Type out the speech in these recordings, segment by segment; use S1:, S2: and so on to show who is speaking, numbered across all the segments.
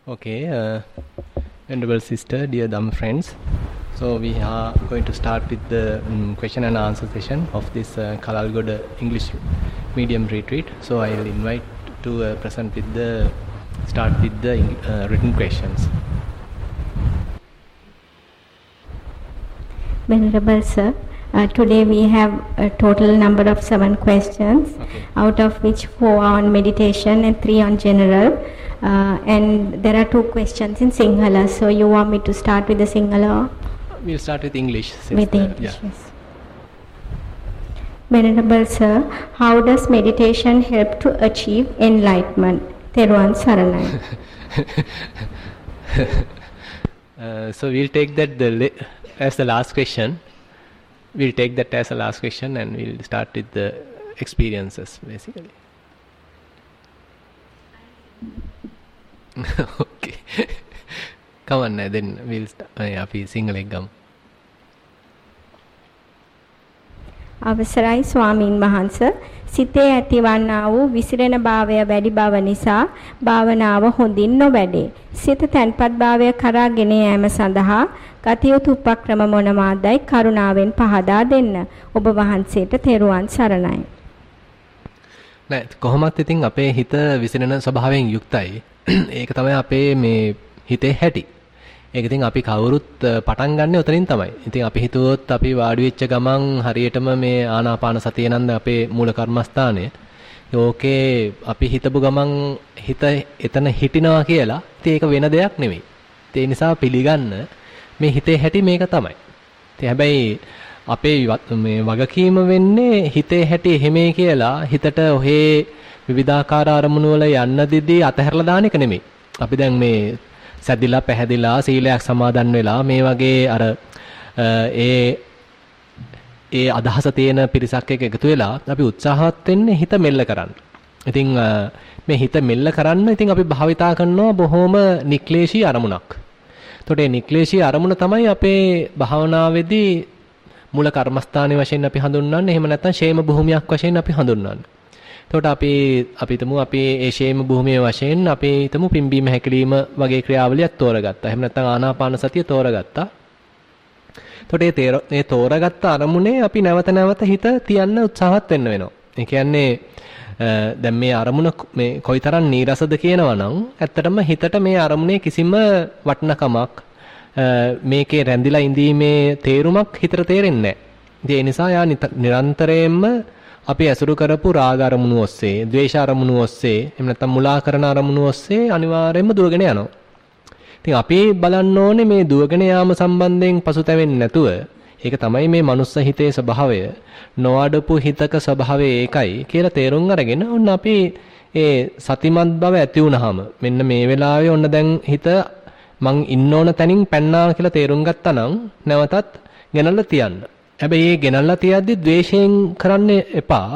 S1: Okay, Venerable Sister, dear Dhamma friends. So we are going to start with the question and answer session of this Kalalgoda English medium retreat. So I will invite to start with the written questions.
S2: Venerable Sir, today we have a total number of 7 questions,
S1: Okay.
S2: out of which 4 are on meditation and 3 on general. And there are 2 questions in Sinhala. So you want me to start with the Sinhala?
S1: We'll start with English.
S2: With English,
S1: yeah.
S2: yes. Venerable Sir, how does meditation help to achieve enlightenment? Thero Saranai.
S1: So we'll take that as the last question. We'll take that as the last question and we'll start with the experiences basically. Okay. Come on, then we'll start. Api Sinhala එකම.
S2: අවසරයි ස්වාමින් වහන්සේ, සිතේ ඇතිවන්නා වූ විසිරෙන භාවය වැඩි බව නිසා භාවනාව හොඳින් නොවැඩේ. සිත තන්පත් භාවය කරා ගෙන යාම සඳහා ගතියුතු උපක්‍රම මොනවාදයි කරුණාවෙන් පහදා දෙන්න. ඔබ වහන්සේට තෙරුවන් සරණයි.
S1: නෑ කොහොමත් ඉතින් අපේ හිත විසිරෙන ස්වභාවයෙන් යුක්තයි. ඒක තමයි අපේ මේ හිතේ හැටි. ඒක ඉතින් අපි කවුරුත් පටන් ගන්න උතනින් තමයි. ඉතින් අපි හිතුවොත් අපි වාඩි වෙච්ච ගමන් හරියටම මේ ආනාපාන සතිය නන්ද අපේ මූල කර්මස්ථානය. ඕකේ අපි හිතපු ගමන් හිත එතන හිටිනවා කියලා. ඉතින් ඒක වෙන දෙයක් නෙමෙයි. ඒ නිසා පිළිගන්න මේ හිතේ හැටි මේක තමයි. ඉතින් හැබැයි අපේ මේ වගකීම වෙන්නේ හිතේ හැටි එහෙමයි කියලා හිතට ඔහේ විවිධාකාර අරමුණු වල යන්න දිදී අතහැරලා දාන එක නෙමෙයි. අපි දැන් මේ සැදිලා පැහැදිලා සීලයක් සමාදන් වෙලා මේ වගේ අර ඒ අදහස තියෙන පිරිසක් එක්ක එකතු වෙලා අපි උත්සාහවත් වෙන්නේ හිත මෙල්ල කරන්න. ඉතින් මේ හිත මෙල්ල කරන්න ඉතින් අපි භාවිතා කරනවා බොහොම නික්ලේශී අරමුණක්. එතකොට මේ නික්ලේශී අරමුණ තමයි අපේ භාවනාවේදී මූල කර්මස්ථානයේ වශයෙන් අපි හඳුන්වන්නේ. එහෙම නැත්නම් ෂේම භූමියක් වශයෙන් අපි හඳුන්වන්නේ. එතකොට අපි හිතමු අපි ඒ ෂේම භූමියේ වශයෙන් අපි හිතමු පිම්බීම හැකිලිම වගේ ක්‍රියාවලියක් තෝරගත්තා. එහෙම නැත්නම් ආනාපාන සතිය තෝරගත්තා. එතකොට මේ තෝරගත්ත අරමුණේ අපි නැවත නැවත හිත තියන්න උත්සාහත් වෙන්න වෙනවා. ඒ කියන්නේ දැන් මේ අරමුණ මේ කොයිතරම් නීරසද කියනවා නම් ඇත්තටම හිතට මේ අරමුණේ කිසිම වටිනකමක් මේකේ රැඳිලා ඉඳීමේ තේරුමක් හිතට තේරෙන්නේ නැහැ. ඒ නිසා යා නිරන්තරයෙන්ම අපි ඇසුරු කරපු රාග අරමුණු ඔස්සේ, ද්වේෂ අරමුණු ඔස්සේ, එහෙම නැත්නම් මුලා කරන අරමුණු ඔස්සේ අනිවාර්යයෙන්ම දුවගෙන යනවා. ඉතින් අපි බලන්න ඕනේ මේ දුවගෙන යාම සම්බන්ධයෙන් පසුතැවෙන්නේ නැතුව, ඒක තමයි මේ මනුස්ස හිතේ ස්වභාවය, නොඅඩපු හිතක ස්වභාවය ඒකයි කියලා තේරුම් අරගෙන ඔන්න අපි ඒ සතිමත් බව ඇති වුනහම මෙන්න මේ වෙලාවේ ඔන්න දැන් හිත මං ඉන්න ඕන තැනින් පැන්නා කියලා තේරුම් ගත්තා නම් නැවතත් ගෙනල්ලා තියන්න. හැබැයි මේ ගෙනල්ලා තියද්දි ද්වේෂයෙන් කරන්න එපා.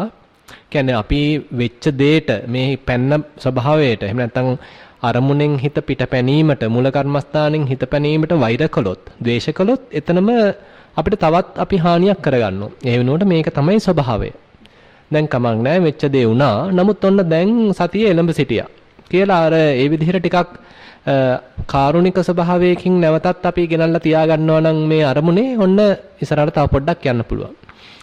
S1: කියන්නේ අපි වෙච්ච දෙයට මේ පැන්න ස්වභාවයට එහෙම නැත්නම් අරමුණෙන් හිත පිට පැනීමට මූල කර්මස්ථානෙන් හිත පැනීමට වෛර කළොත්, ද්වේෂ කළොත් එතනම අපිට තවත් අපි හානියක් කරගන්නවා. ඒ වෙනුවට මේක තමයි ස්වභාවය. දැන් කමක් නැහැ වෙච්ච දේ වුණා. නමුත් ඔන්න දැන් සතිය එළඹ සිටියා. කියලා අර ඒ විදිහට ටිකක් කාරුණික ස්වභාවයකින් නැවතත් අපි ගෙනල්ලා තියා ගන්නවා නම් මේ අරමුණේ ඔන්න ඉස්සරහට තව පොඩ්ඩක් යන්න පුළුවන්.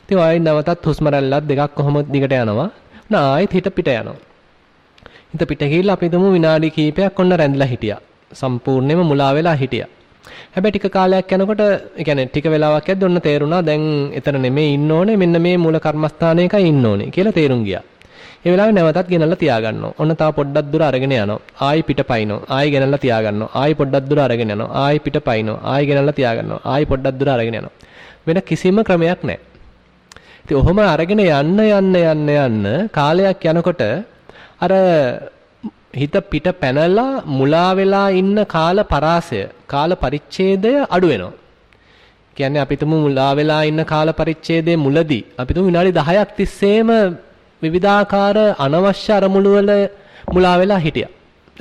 S1: ඉතින් ආයෙත් නැවතත් හුස්ම රැල්ලක් දෙකක් කොහොම දිගට යනවා. ආයෙත් හිත පිට යනවා. හිත පිට ගිහිල්ලා අපි හිතමු විනාඩි කිහිපයක් ඔන්න රැඳිලා හිටියා. සම්පූර්ණයෙන්ම මුලා වෙලා හිටියා. හැබැයි ටික කාලයක් යනකොට ඒ කියන්නේ ටික වෙලාවක් යද්දී ඔන්න තේරුණා දැන් එතන නෙමෙයි ඉන්න ඕනේ මෙන්න මේ මූල කර්මස්ථානයකයි ඉන්න ඕනේ කියලා තේරුම් ගියා. ඒ වෙලාවේ නැවතත් ගෙනල්ලා තියා ගන්නවා. ඔන්න තව පොඩ්ඩක් දුර අරගෙන යනවා. ආයි පිට පයින්නවා. ආයි ගෙනල්ලා තියා ගන්නවා. ආයි පොඩ්ඩක් දුර අරගෙන යනවා. ආයි පිට පයින්නවා. ආයි ගෙනල්ලා තියා ගන්නවා. ආයි පොඩ්ඩක් දුර අරගෙන යනවා. වෙන කිසිම ක්‍රමයක් නැහැ. ඉතින් ඔහොම අරගෙන යන්න කාලයක් යනකොට අර හිත පිට පැනලා මුලා වෙලා ඉන්න කාල පරාසය, කාල පරිච්ඡේදය අඩු වෙනවා. කියන්නේ අපි තුමු මුලා වෙලා ඉන්න කාල පරිච්ඡේදයේ මුලදී අපි තුමු විනාඩි 10ක් තිස්සේම විවිධාකාර අනවශ්‍ය අරමුණු වල මුලා වෙලා හිටියා.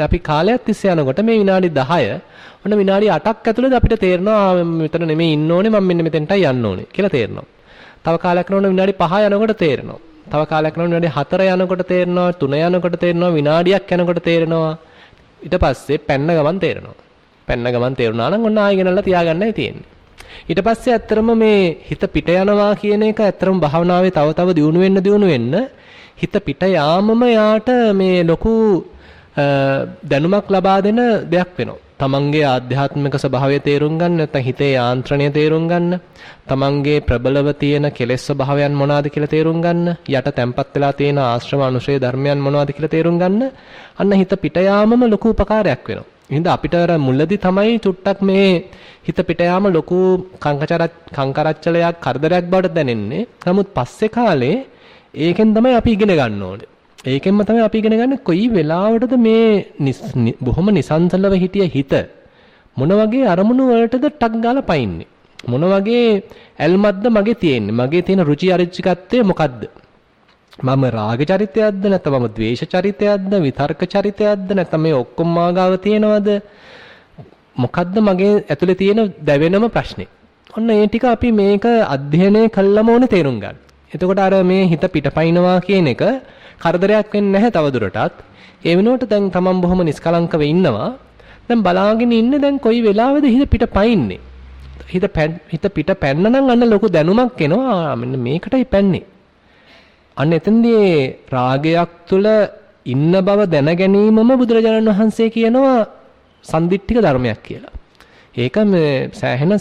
S1: අපි කාලයක් තිස්සේ යනකොට මේ විනාඩි 10 ඔන්න විනාඩි 8ක් ඇතුළත අපිට තේරෙනවා මෙතන නෙමෙයි ඉන්න ඕනේ මම මෙන්න මෙතෙන්ටයි යන්න ඕනේ කියලා තේරෙනවා. තව කාලයක් යනකොට විනාඩි 5 යනකොට තේරෙනවා. තව කාලයක් යනකොට විනාඩි 4 යනකොට තේරෙනවා, 3 යනකොට තේරෙනවා, විනාඩියක් යනකොට තේරෙනවා. ඊට පස්සේ පැන්න ගමන් තේරෙනවා. පැන්න ගමන් තේරුණා නම් ඔන්න ආයෙ ගෙනල්ලා තියාගන්නයි තියෙන්නේ. ඊට පස්සේ ඇත්තරම මේ හිත පිට යනවා කියන එක ඇත්තරම භාවනාවේ තව තව දියුණු වෙන්න හිත පිට යාමම යාට මේ ලොකු දැනුමක් ලබා දෙන දෙයක් වෙනවා. තමන්ගේ ආධ්‍යාත්මික ස්වභාවය තේරුම් ගන්න, නැත්නම් හිතේ යාන්ත්‍රණය තේරුම් ගන්න, තමන්ගේ ප්‍රබලව තියෙන කෙලෙස් ස්වභාවයන් මොනවාද කියලා තේරුම් ගන්න, යට තැම්පත් වෙලා තියෙන ආශ්‍රම අනුශය ධර්මයන් මොනවාද කියලා තේරුම් ගන්න, අන්න හිත පිට යාමම ලොකු උපකාරයක් වෙනවා. එහෙනම් අපිට අර මුලදී තමයි චුට්ටක් මේ හිත පිට යාම ලොකු කංකරච්චලයක් කරදරයක් බවට දැනෙන්නේ. නමුත් පස්සේ කාලේ ඒකෙන් තමයි අපි ඉගෙන ගන්න ඕනේ. ඒකෙන්ම තමයි අපි ඉගෙන ගන්න කොයි වෙලාවටද මේ බොහොම නිසංසලව හිටිය හිත මොන වගේ අරමුණු වලටද ටක් ගාලා පයින්නේ. මොන වගේ ඇල්මත්ද මගේ තියෙන්නේ. මගේ තියෙන රුචි අරුචිකත්වය මොකද්ද? මම රාග චරිතයක්ද නැත්නම් මම ද්වේෂ චරිතයක්ද විතර්ක චරිතයක්ද නැත්නම් මේ ඔක්කොම මාගාව තියෙනවද? මොකද්ද මගේ ඇතුලේ තියෙන දැවෙනම ප්‍රශ්නේ? ඔන්න ඒ ටික අපි මේක අධ්‍යයනය කළාම ඕනේ තේරුම් ගන්න. එතකොට අර මේ හිත පිටපයින්නවා කියන එක කරදරයක් වෙන්නේ නැහැ තවදුරටත්. ඒ වෙනුවට දැන් තමන් බොහොම නිස්කලංකව ඉන්නවා. දැන් බලාගෙන ඉන්නේ දැන් කොයි වෙලාවෙද හිත පිටපයින්නේ. හිත පිට පැන්න නම් අන්න ලොකු දැනුමක් එනවා. මෙන්න මේකටයි පැන්නේ. අන්න එතෙන්දී රාගයක් තුල ඉන්න බව දැන ගැනීමම බුදුරජාණන් වහන්සේ කියනවා සම්දිට්ඨික ධර්මයක් කියලා. ඒක මේ සෑහෙන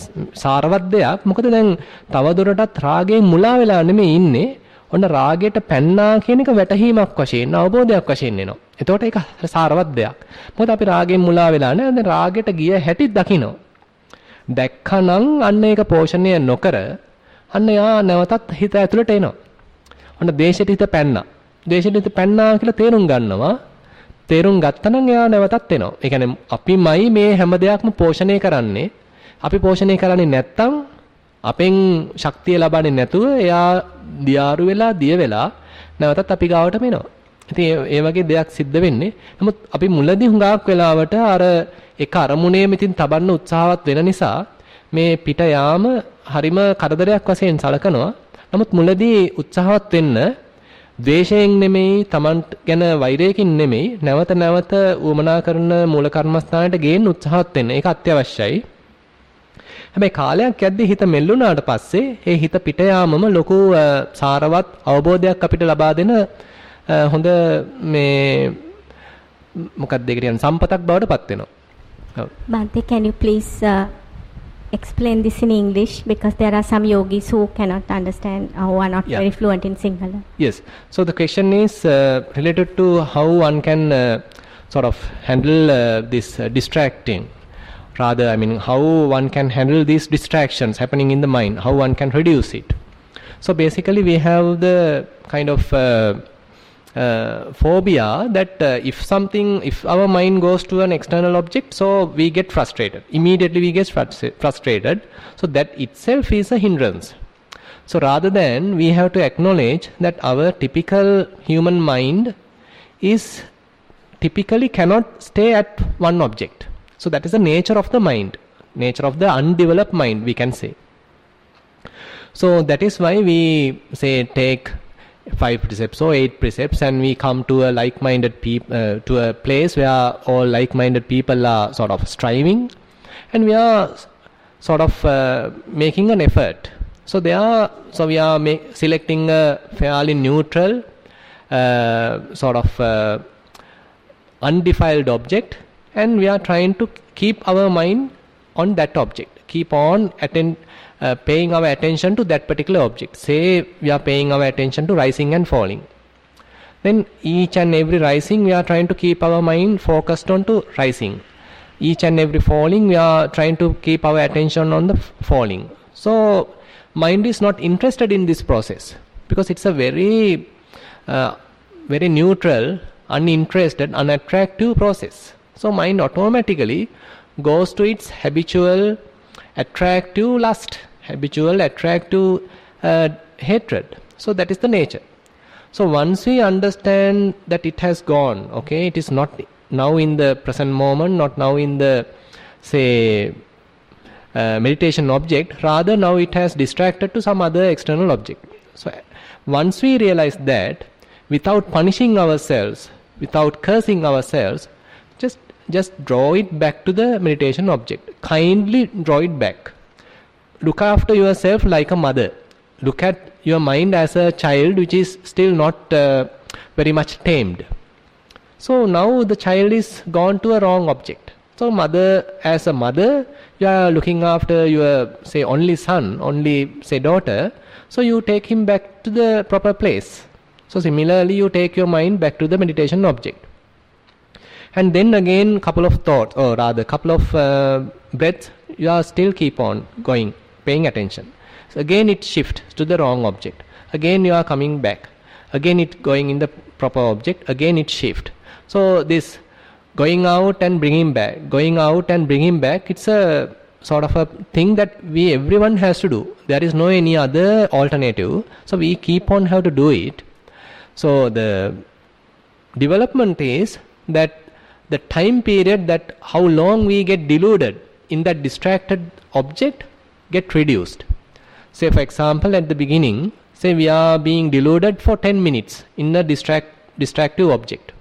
S1: සාරවත් දෙයක්. මොකද දැන් තවදුරටත් රාගයෙන් මුලා වෙලා නෙමෙයි ඉන්නේ. ඔන්න රාගයට පැන්නා කියන එක වැටහීමක් වශයෙන් අවබෝධයක් වශයෙන් එනවා. එතකොට ඒක සාරවත් දෙයක්. මොකද අපි රාගයෙන් මුලා වෙලා නැහැ. දැන් රාගයට ගිය හැටි දකිනවා. දැක්කනම් අන්න ඒක පෝෂණය නොකර අන්න යා නැවතත් හිත ඇතුළට එනවා. ඔන්න දේශයට හිත පැන්නා. දේශයට හිත පැන්නා කියලා තේරුම් ගන්නවා. තේරුම් ගත්තනම් එයා නැවතත් එනවා. ඒ කියන්නේ අපිමයි මේ හැම දෙයක්ම පෝෂණය කරන්නේ. අපි පෝෂණය කරන්නේ නැත්තම් අපෙන් ශක්තිය ලබන්නේ නැතුව එයා දියාරු වෙලා දිය වෙලා නැවතත් අපි ගාවටම එනවා. ඉතින් ඒ වගේ දෙයක් සිද්ධ වෙන්නේ. නමුත් අපි මුලදී හුඟක් වෙලාවට අර එක අරමුණේම ඉතින් තබන්න උත්සාහවත් වෙන නිසා මේ පිට යාම හරිම කරදරයක් වශයෙන් සලකනවා. නමුත් මුලදී උත්සාහවත් වෙන්න ද්වේෂයෙන් නෙමෙයි, Taman ගැන වෛරයකින් නෙමෙයි, නැවත නැවත උවමනා කරන මූල කර්මස්ථානයට ගේන්න උත්සාහවත් වෙන්න. ඒක අත්‍යවශ්‍යයි. හැබැයි කාලයක් යද්දී හිත මෙල්ලුණාට පස්සේ ඒ හිත පිට යාමම ලොකු සාරවත් අවබෝධයක් අපිට ලබා දෙන හොඳ මේ මොකක්ද ඒකට කියන්නේ සම්පතක් බවට පත් වෙනවා.
S2: Bhante, can you please explain this in English, because there are some yogis who cannot understand, who are not very fluent in Sinhala.
S1: Yes. So the question is related to how one can sort of handle this distracting. Rather, I mean, how one can handle these distractions happening in the mind, how one can reduce it. So basically, we have the kind of phobia that if our mind goes to an external object, so we get frustrated. Immediately we get frustrated. So that itself is a hindrance. So rather than, we have to acknowledge that our typical human mind is typically cannot stay at one object. So that is the nature of the mind, nature of the undeveloped mind, we can say. So that is why we say take 5 precepts or 8 precepts and we come to a like-minded to a place where all like-minded people are sort of striving, and we are sort of making an effort. So we are selecting a fairly neutral sort of undefiled object, and we are trying to keep our mind on that object, keep on paying our attention to that particular object. Say we are paying our attention to rising and falling. Then each and every rising, we are trying to keep our mind focused on to rising. Each and every falling, we are trying to keep our attention on the falling. So mind is not interested in this process because it's a very neutral, uninterested, unattractive process. So mind automatically goes to its habitual attractive lust, habitual attractive hatred. So that is the nature. So once we understand that it has gone, okay, it is not now in the present moment, not now in the say meditation object, rather now it has distracted to some other external object. So once we realize that, without punishing ourselves, without cursing ourselves, just just draw it back to the meditation object. Kindly draw it back. Look after yourself like a mother. Look at your mind as a child which is still not very much tamed. So now the child is gone to a wrong object. So mother, as a mother, you are looking after your, say, only son, only, say, daughter. So you take him back to the proper place. So similarly, you take your mind back to the meditation object. And then again, couple of thoughts, or rather couple of breaths, you are still keep on going, paying attention. So again it shifts to the wrong object. Again you are coming back. Again it going in the proper object. Again it shift. So this going out and bringing back, going out and bringing back, it's a sort of a thing that everyone has to do. There is no any other alternative. So we keep on how to do it. So the development is that the time period, that how long we get deluded in that distracted object, get reduced. Say for example, at the beginning, say we are being deluded for 10 minutes in a distractive object,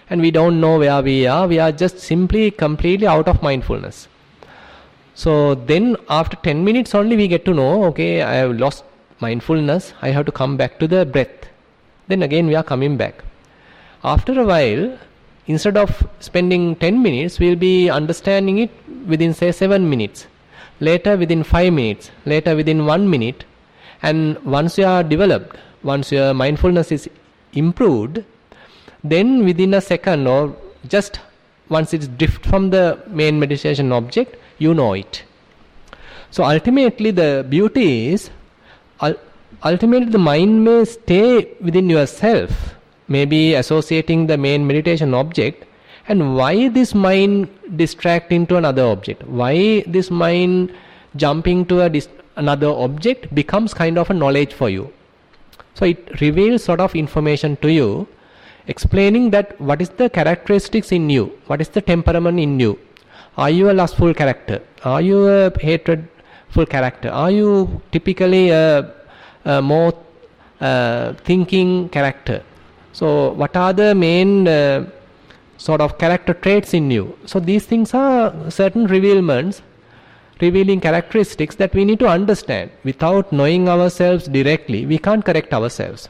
S1: and we don't know where we are just simply completely out of mindfulness. So then after 10 minutes only we get to know, okay, I have lost mindfulness, I have to come back to the breath. Then again we are coming back. After a while, instead of spending 10 minutes, we will be understanding it within, say, 7 minutes. Later within 5 minutes. Later within 1 minute. And once you are developed, once your mindfulness is improved, then within a second, or just once it drift from the main meditation object, you know it. So ultimately the beauty is, ultimately the mind may stay within yourself, maybe associating the main meditation object, and why this mind distract into another object, why this mind jumping to another object becomes kind of a knowledge for you. So it reveals sort of information to you, explaining that what is the characteristics in you, what is the temperament in you. Are you a lustful character? Are you a hatredful character? Are you typically a more thinking character? So what are the main sort of character traits in you? So these things are certain revealing characteristics that we need to understand. Without knowing ourselves directly, we can't correct ourselves.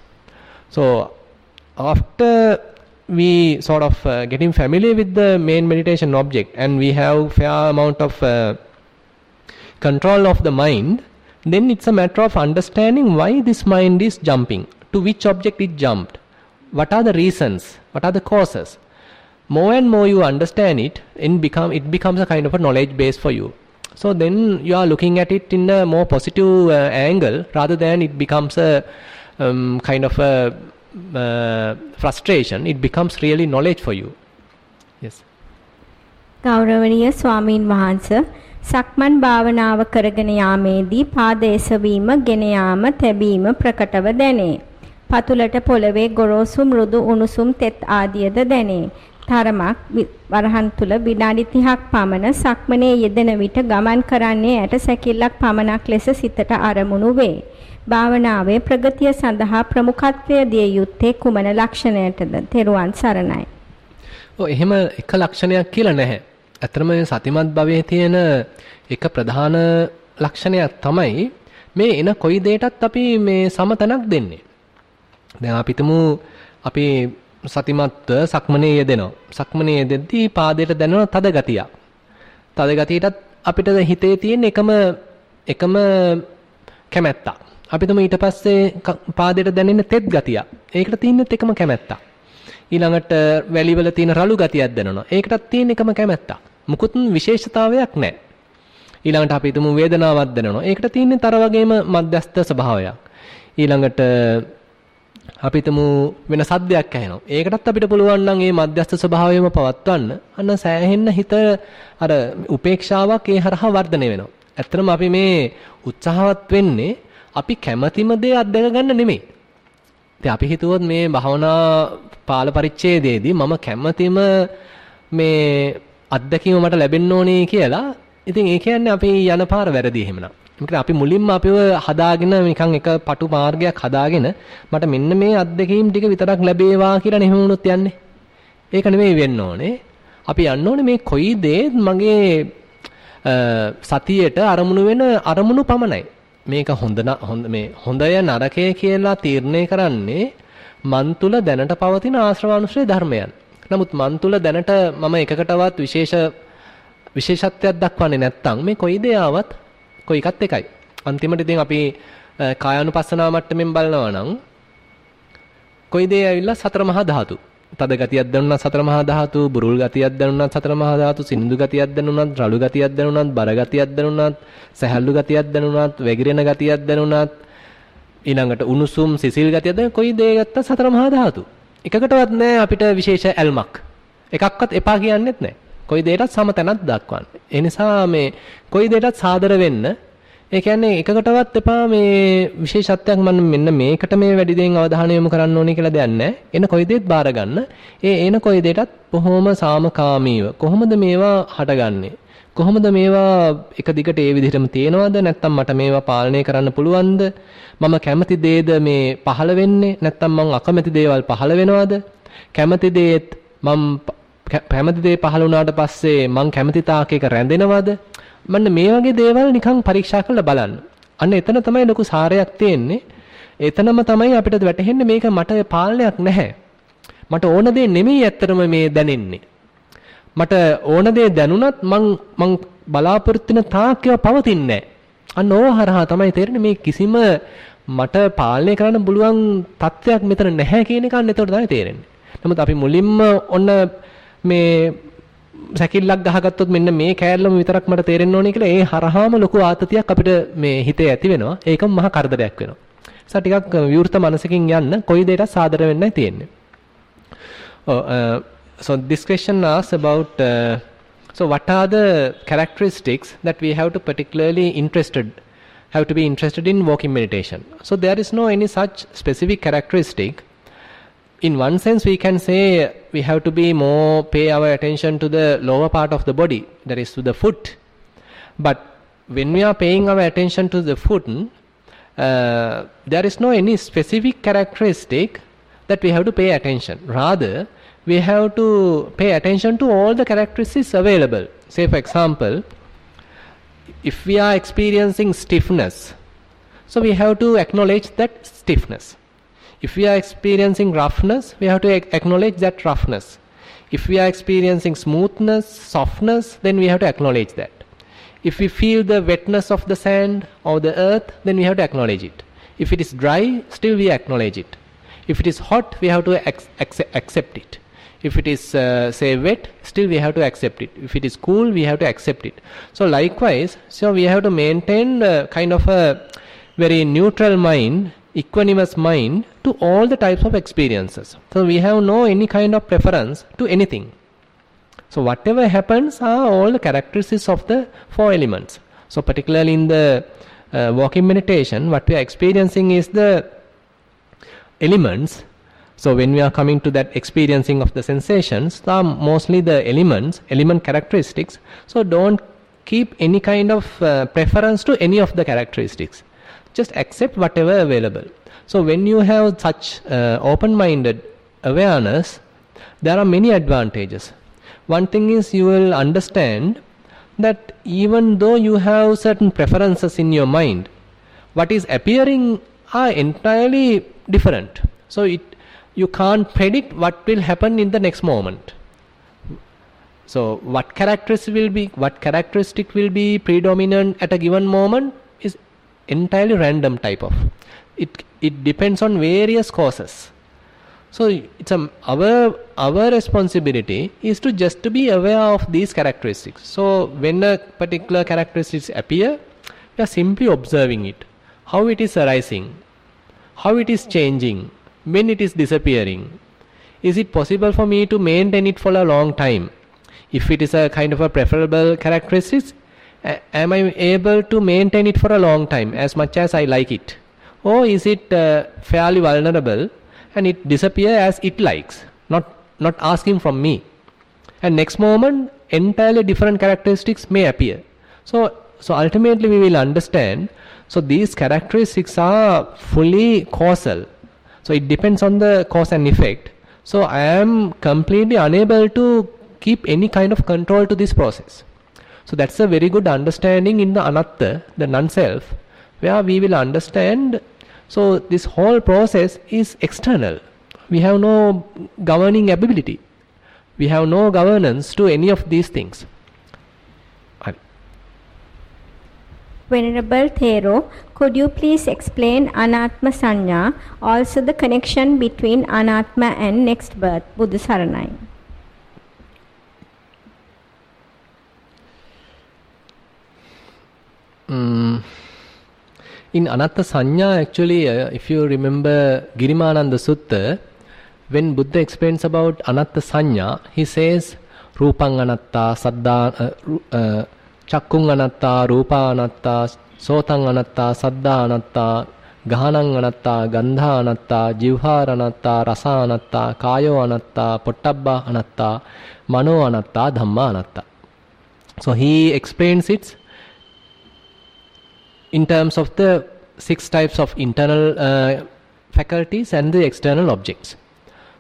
S1: So after we sort of getting familiar with the main meditation object, and we have fair amount of control of the mind, then it's a matter of understanding why this mind is jumping, to which object it jumped. What are the reasons? What are the causes? More and more you understand it, it becomes a kind of a knowledge base for you. So then you are looking at it in a more positive angle, rather than it becomes a kind of a frustration. It becomes really knowledge for you. Yes.
S2: ගෞරවනීය ස්වාමීන් වහන්සේ, සක්මන් භාවනාව කරගෙන යාමේදී පාද එසවීම, ගෙන යාම, තැබීම ප්‍රකටව දැනේ. පතුලට පොළවේ ගොරෝසු මෘදු උණුසුම් තෙත් ආදියද දැනේ. තරමක් වරහන් තුල විනාඩි 30ක් පමණ සක්මනේ යෙදෙන විට ගමන් කරන්නේ ඇට සැකිල්ලක් පමණක් ලෙස සිතට අරමුණු වේ. භාවනාවේ ප්‍රගතිය සඳහා ප්‍රමුඛත්වය දිය යුත්තේ කුමන ලක්ෂණයටද? තෙරුවන් සරණයි.
S1: එහෙම එක ලක්ෂණයක් කියලා නැහැ. අතරම සතිමත් භවයේ තියෙන එක ප්‍රධාන ලක්ෂණයක් තමයි මේ එන කොයි දෙයකටත් අපි මේ සමතනක් දෙන්නේ. දැන් අපි තුමු අපි සතිමත්ව සක්මනේ යෙදෙනවා. සක්මනේ යෙදෙද්දී පාදයට දැනෙන තද ගතියක්. තද ගතියටත් අපිට හිතේ තියෙන එකම කැමැත්තක්. අපි තුමු ඊට පස්සේ පාදයට දැනෙන තෙත් ගතියක්. ඒකට තියෙන එකම කැමැත්තක්. ඊළඟට වැලිවල තියෙන රළු ගතියක් දැනෙනවා. ඒකටත් තියෙන එකම කැමැත්තක්. මුකුත් විශේෂතාවයක් නැහැ. ඊළඟට අපි තුමු වේදනාවක් දැනෙනවා. ඒකට තියෙන තර වගේම මධ්‍යස්ථ ස්වභාවයක්. ඊළඟට අපි තුමු වෙන සද්දයක් ඇහෙනවා. ඒකටත් අපිට පුළුවන් නම් මේ මධ්‍යස්ථ ස්වභාවයම පවත්වන්න අන්න සෑහෙන්න හිත අර උපේක්ෂාවක් ඒ හරහා වර්ධනය වෙනවා. ඇත්තටම අපි මේ උත්සාහවත් වෙන්නේ අපි කැමැතිම දේ අත්දැක ගන්න නෙමෙයි. ඉතින් අපි හිතුවොත් මේ භාවනා පාල පරිච්ඡේදයේදී මම කැමැතිම මේ අත්දැකීම මට ලැබෙන්න ඕනේ කියලා. ඉතින් ඒ කියන්නේ අපි යන පාර වැරදි එහෙමනම්. මොකද අපි මුලින්ම අපිව හදාගෙන නිකන් එක පටු මාර්ගයක් හදාගෙන මට මෙන්න මේ අත්දැකීම් ටික විතරක් ලැබේවා කියලා නෙමෙයි වුණොත් යන්නේ. ඒක නෙමෙයි වෙන්න ඕනේ. අපි යන්න ඕනේ මේ කොයි දේ මගේ සතියේට අරමුණු වෙන අරමුණු පමණයි. මේක හොඳය නරකය කියලා තීරණය කරන්නේ මන් තුල දැනට පවතින ආශ්‍රවානුශ්‍රය ධර්මයන්. නමුත් මන් තුල දැනට මම එකකටවත් විශේෂත්වයක් දක්වන්නේ නැත්නම් මේ කොයි දේ ආවත් කොයි එකත් එකයි. අන්තිමට ඉතින් අපි කායානුපස්සනාව මට්ටමින් බලනවා නම් කොයි දේ ඇවිල්ලා සතර මහා ධාතු. තද ගතියක් දැනුණා සතර මහා ධාතු, බුරුල් ගතියක් දැනුණා සතර මහා ධාතු, සිනිඳු ගතියක් දැනුණා, රළු ගතියක් දැනුණා, බර ගතියක් දැනුණා, සැහැල්ලු ගතියක් දැනුණා, වැగిරෙන ගතියක් දැනුණා, ඊළඟට උණුසුම් සිසිල් ගතියක් දැන් කොයි දේ ගත්ත සතර මහා ධාතු. එකකටවත් නෑ අපිට විශේෂ ඇල්මක්. එකක්වත් එපා කියන්නෙත් නෑ. කොයි දෙයකටත් සමතැනක් දක්වන්නේ. ඒ නිසා මේ කොයි දෙයකටත් සාදර වෙන්න. ඒ කියන්නේ එකකටවත් එපා මේ විශේෂත්වයක් මම මෙන්න මේකට මේ වැඩි දෙයින් අවධානය යොමු කරන්න ඕනේ කියලා දෙයක් නැහැ. එන කොයි දෙයක් බාර ගන්න. එන කොයි දෙයකටත් බොහොම සාමකාමීව කොහොමද මේවා හටගන්නේ? කොහොමද මේවා එක දිගට ඒ විදිහටම තියෙනවද? නැත්නම් මට මේවා පාලනය කරන්න පුළුවන්ද? මම කැමති දේද මේ පහළ වෙන්නේ? නැත්නම් මම අකමැති දේවල් පහළ වෙනවද? කැමති දේත් මම කැමති දේ පහළ වුණාට පස්සේ මං කැමති තාක් එක රැඳෙනවද? මන්න මේ වගේ දේවල් නිකන් පරීක්ෂා කරලා බලන්න. අන්න එතන තමයි ලොකු සාරයක් තියෙන්නේ. එතනම තමයි අපිට වැටහෙන්නේ මේක මට පාලනයක් නැහැ. මට ඕන දේ නෙමෙයි ඇත්තටම මේ දැනෙන්නේ. මට ඕන දේ දැනුණත් මං බලාපොරොත්තු වෙන තාක් ඒවා පවතින්නේ නැහැ. අන්න ඕහරහා තමයි තේරෙන්නේ මේ කිසිම මට පාලනය කරන්න පුළුවන් තත්ත්වයක් මෙතන නැහැ කියන එක අන්න එතකොට තමයි තේරෙන්නේ. නමුත් අපි මුලින්ම ඔන්න මේ සැකිල්ලක් ගහගත්තොත් මෙන්න මේ කෑල්ලම විතරක් මට තේරෙන්න ඕනේ කියලා ඒ හරහාම ලොකු ආතතියක් අපිට මේ හිතේ ඇති වෙනවා. ඒකම මහා කරදරයක් වෙනවා. ඒ ටිකක් විවෘත මනසකින් යන්න කොයි දෙයකට සාදර වෙන්නයි තියෙන්නේ. So this question asks about so what are the characteristics that we have to have to be interested in walking meditation. So there is no any such specific characteristic. In one sense we can say we have to be pay our attention to the lower part of the body, that is to the foot. But when we are paying our attention to the foot, there is no any specific characteristic that we have to pay attention. Rather, we have to pay attention to all the characteristics available. Say for example, if we are experiencing stiffness, so we have to acknowledge that stiffness. If we are experiencing roughness, we have to acknowledge that roughness. If we are experiencing smoothness, softness, then we have to acknowledge that. If we feel the wetness of the sand or the earth, then we have to acknowledge it. If it is dry, still we acknowledge it. If it is hot, we have to accept it. If it is say wet, still we have to accept it. If it is cool, we have to accept it. So likewise, so we have to maintain kind of a very neutral mind, equanimous mind to all the types of experiences. So we have no any kind of preference to anything. So whatever happens are all the characteristics of the four elements. So particularly in the walking meditation, what we are experiencing is the elements. So when we are coming to that experiencing of the sensations, are mostly the element characteristics. So don't keep any kind of preference to any of the characteristics. Just accept whatever available. So when you have such open-minded awareness, there are many advantages. One thing is you will understand that even though you have certain preferences in your mind, what is appearing are entirely different. So you can't predict what will happen in the next moment. So what characteristic will be predominant at a given moment is entirely random type of. It depends on various causes. So it's our responsibility is to just to be aware of these characteristics. So when a particular characteristics appear, we are simply observing it, how it is arising, how it is changing, when it is disappearing. Is it possible for me to maintain it for a long time? If it is a kind of a preferable characteristics, am I able to maintain it for a long time as much as I like it? Or is it fairly vulnerable and it disappear as it likes, not asking from me? And next moment, entirely different characteristics may appear. So ultimately we will understand, so these characteristics are fully causal. So it depends on the cause and effect. So I am completely unable to keep any kind of control to this process. So that's a very good understanding in the anatta, the non-self, where we will understand, so this whole process is external. We have no governing ability. We have no governance to any of these things.
S2: Venerable Thero, could you please explain Anatma Sanya, also the connection between Anatma and next birth? Buddha Saranai.
S1: In Anatta Sanya, actually, if you remember Girimananda Sutta, when Buddha explains about Anatta Sanya, he says, Rupang Anatta, Saddha, Chakkung Anatta, Rupa Anatta, Sotang Anatta, Saddha Anatta, Gahanang Anatta, Gandha Anatta, Jivhar Anatta, Rasa Anatta, Kayo Anatta, Pottabba Anatta, Mano Anatta, Dhamma Anatta. So he explains it in terms of the 6 types of internal faculties and the external objects.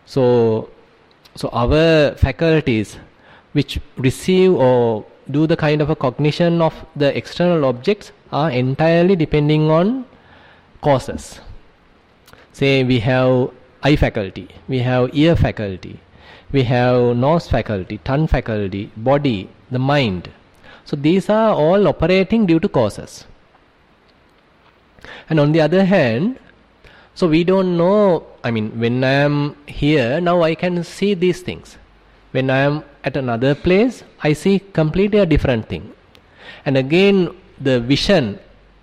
S1: So our faculties which receive or do the kind of a cognition of the external objects are entirely depending on causes. Say we have eye faculty, we have ear faculty, we have nose faculty, tongue faculty, body, the mind. So these are all operating due to causes. And on the other hand, so we don't know, I mean, when I am here, now I can see these things. When I am at another place, I see completely a different thing. And again, the vision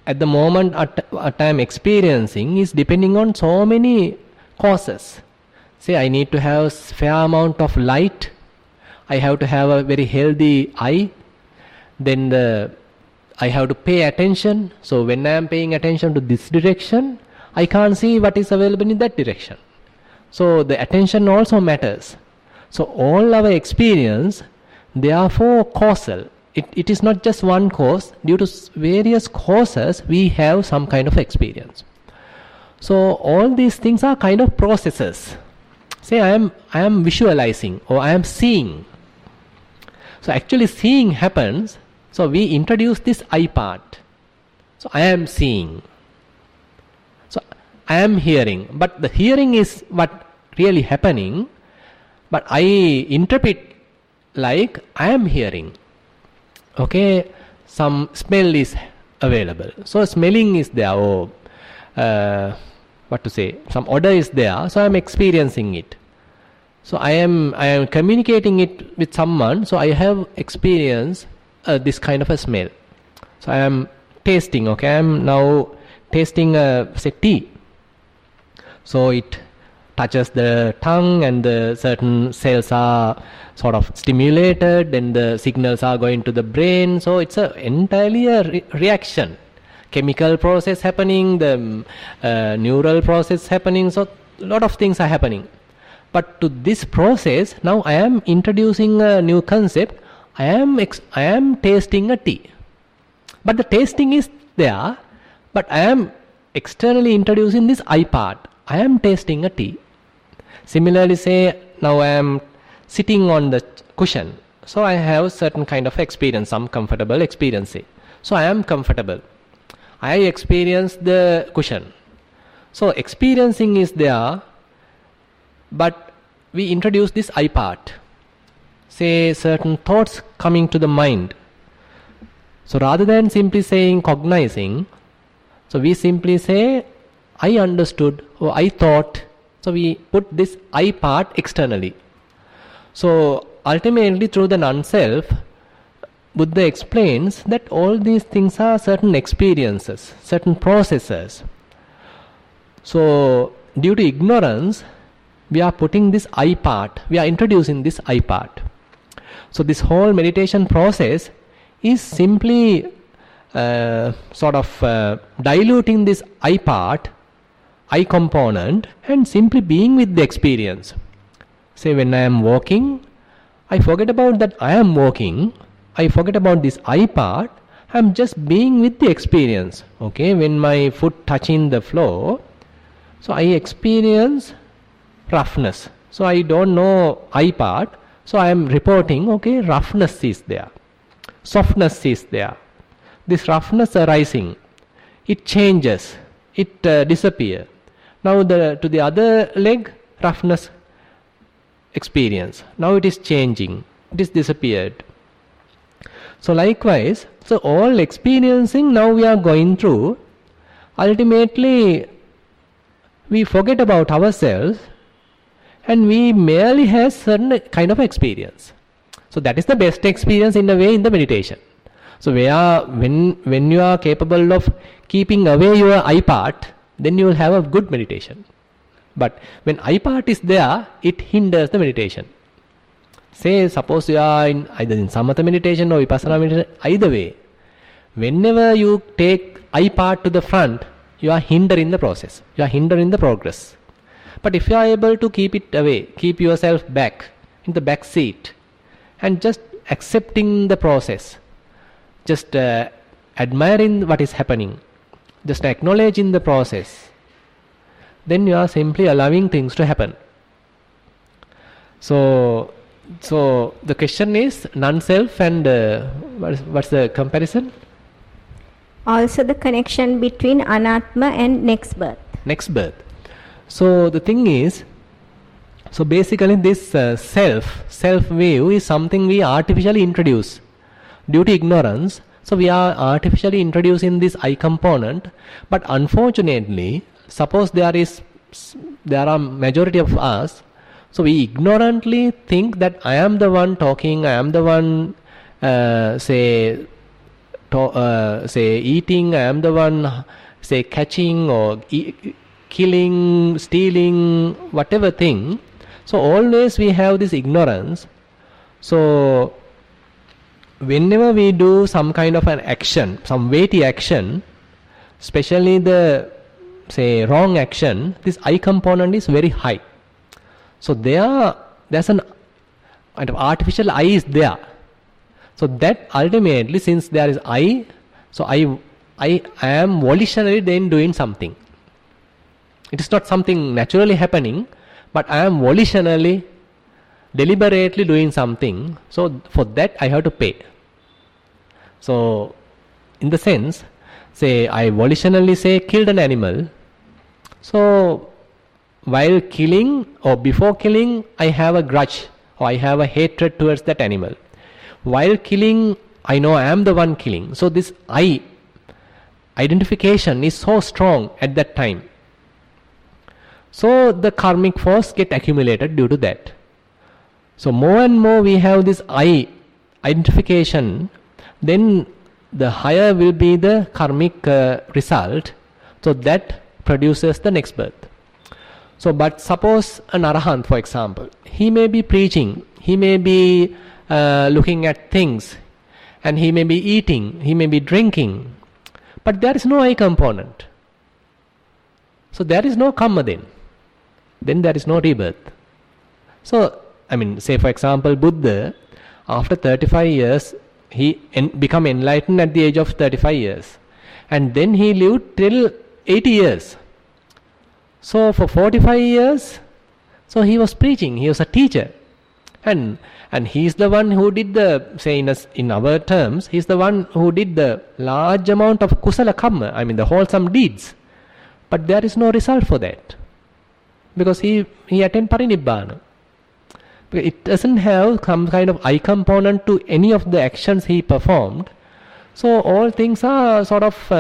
S1: at the moment at I am experiencing is depending on so many causes. Say I need to have fair amount of light, I have to have a very healthy eye, then I have to pay attention. So when I am paying attention to this direction, I can't see what is available in that direction. So the attention also matters. So all our experience, therefore causal. It is not just one cause. Due to various causes, we have some kind of experience. So all these things are kind of processes. Say I am visualizing or I am seeing. So actually seeing happens. So we introduce this I part. So I am seeing. So I am hearing. But the hearing is what really happening. But I interpret like I am hearing. Okay, some smell is available. So smelling is there, or some odor is there. So I am experiencing it. So I am communicating it with someone. So I have experienced this kind of a smell. So I am tasting. Okay, I am now tasting say tea. So it touches the tongue and the certain cells are sort of stimulated, then the signals are going to the brain. So it's entirely a reaction. Chemical process happening, the neural process happening. So a lot of things are happening. But to this process, now I am introducing a new concept. I am tasting a tea. But the tasting is there, but I am externally introducing this I part. I am tasting a tea. Similarly, say now I am sitting on the cushion. So I have certain kind of experience, some comfortable experience. So I am comfortable. I experience the cushion. So experiencing is there, but we introduce this I part. Say certain thoughts coming to the mind. So rather than simply saying cognizing, so we simply say I understood or I thought. So we put this I part externally. So ultimately through the non-self, Buddha explains that all these things are certain experiences, certain processes. So due to ignorance, we are putting this I part, we are introducing this I part. So this whole meditation process is simply diluting this I part, I component, and simply being with the experience. Say when I am walking, I forget about that I am walking, I forget about this I part, I am just being with the experience. Okay, when my foot touching the floor, so I experience roughness. So I don't know I part, So I am reporting, okay, roughness is there, softness is there. This roughness arising, it changes, it disappears. Now to the other leg, roughness experience. Now it is changing, it is disappeared. So likewise, so all experiencing now we are going through, ultimately we forget about ourselves and we merely have certain kind of experience. So that is the best experience in a way in the meditation. So when you are capable of keeping away your I part, then you will have a good meditation. But when I part is there, it hinders the meditation. Say, suppose you are either in samatha meditation or vipassana meditation, either way, whenever you take I part to the front, you are hindering the process, you are hindering the progress. But if you are able to keep it away, keep yourself back in the back seat and just accepting the process, just admiring what is happening, just acknowledging the process, then you are simply allowing things to happen. So the question is non-self and what's the comparison?
S2: Also the connection between anatma and next birth.
S1: Next birth. So the thing is, so basically this self view is something we artificially introduce due to ignorance. So we are artificially introducing this I component, but unfortunately, suppose there are majority of us, so we ignorantly think that I am the one talking, I am the one say eating, I am the one say catching or killing, stealing, whatever thing. So always we have this ignorance. So whenever we do some kind of an action, some weighty action, especially the say wrong action, this I component is very high. So there's an kind of artificial I is there. So that ultimately, since there is I, so I am volitionally then doing something. It is not something naturally happening, but I am volitionally, deliberately doing something. So for that I have to pay. So in the sense, say I volitionally say killed an animal. So while killing or before killing, I have a grudge or I have a hatred towards that animal. While killing, I know I am the one killing. So this I identification is so strong at that time. So the karmic force get accumulated due to that. So more and more we have this I identification, then the higher will be the karmic result. So that produces the next birth. So but suppose an arahant, for example, he may be preaching, he may be looking at things, and he may be eating, he may be drinking, but there is no I component. So there is no karma then there is no rebirth. So I mean, say for example Buddha, after 35 years he become enlightened at the age of 35 years, and then he lived till 80 years. So for 45 years, so he was preaching, he was a teacher, and he is the one who did the, say in our terms, he is the one who did the large amount of kusala karma, I mean the wholesome deeds, but there is no result for that, because he attained parinibbana. It doesn't have some kind of I component to any of the actions he performed. So all things are sort of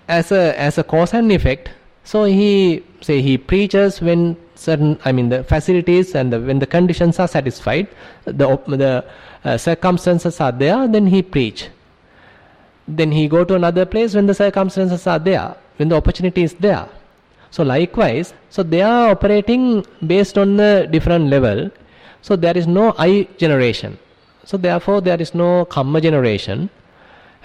S1: as a cause and effect. So he preaches when certain, I mean the facilities and when the conditions are satisfied, the circumstances are there, then he preach. Then he go to another place when the circumstances are there, when the opportunity is there. So likewise, so they are operating based on the different level. So there is no I generation. So therefore there is no karma generation,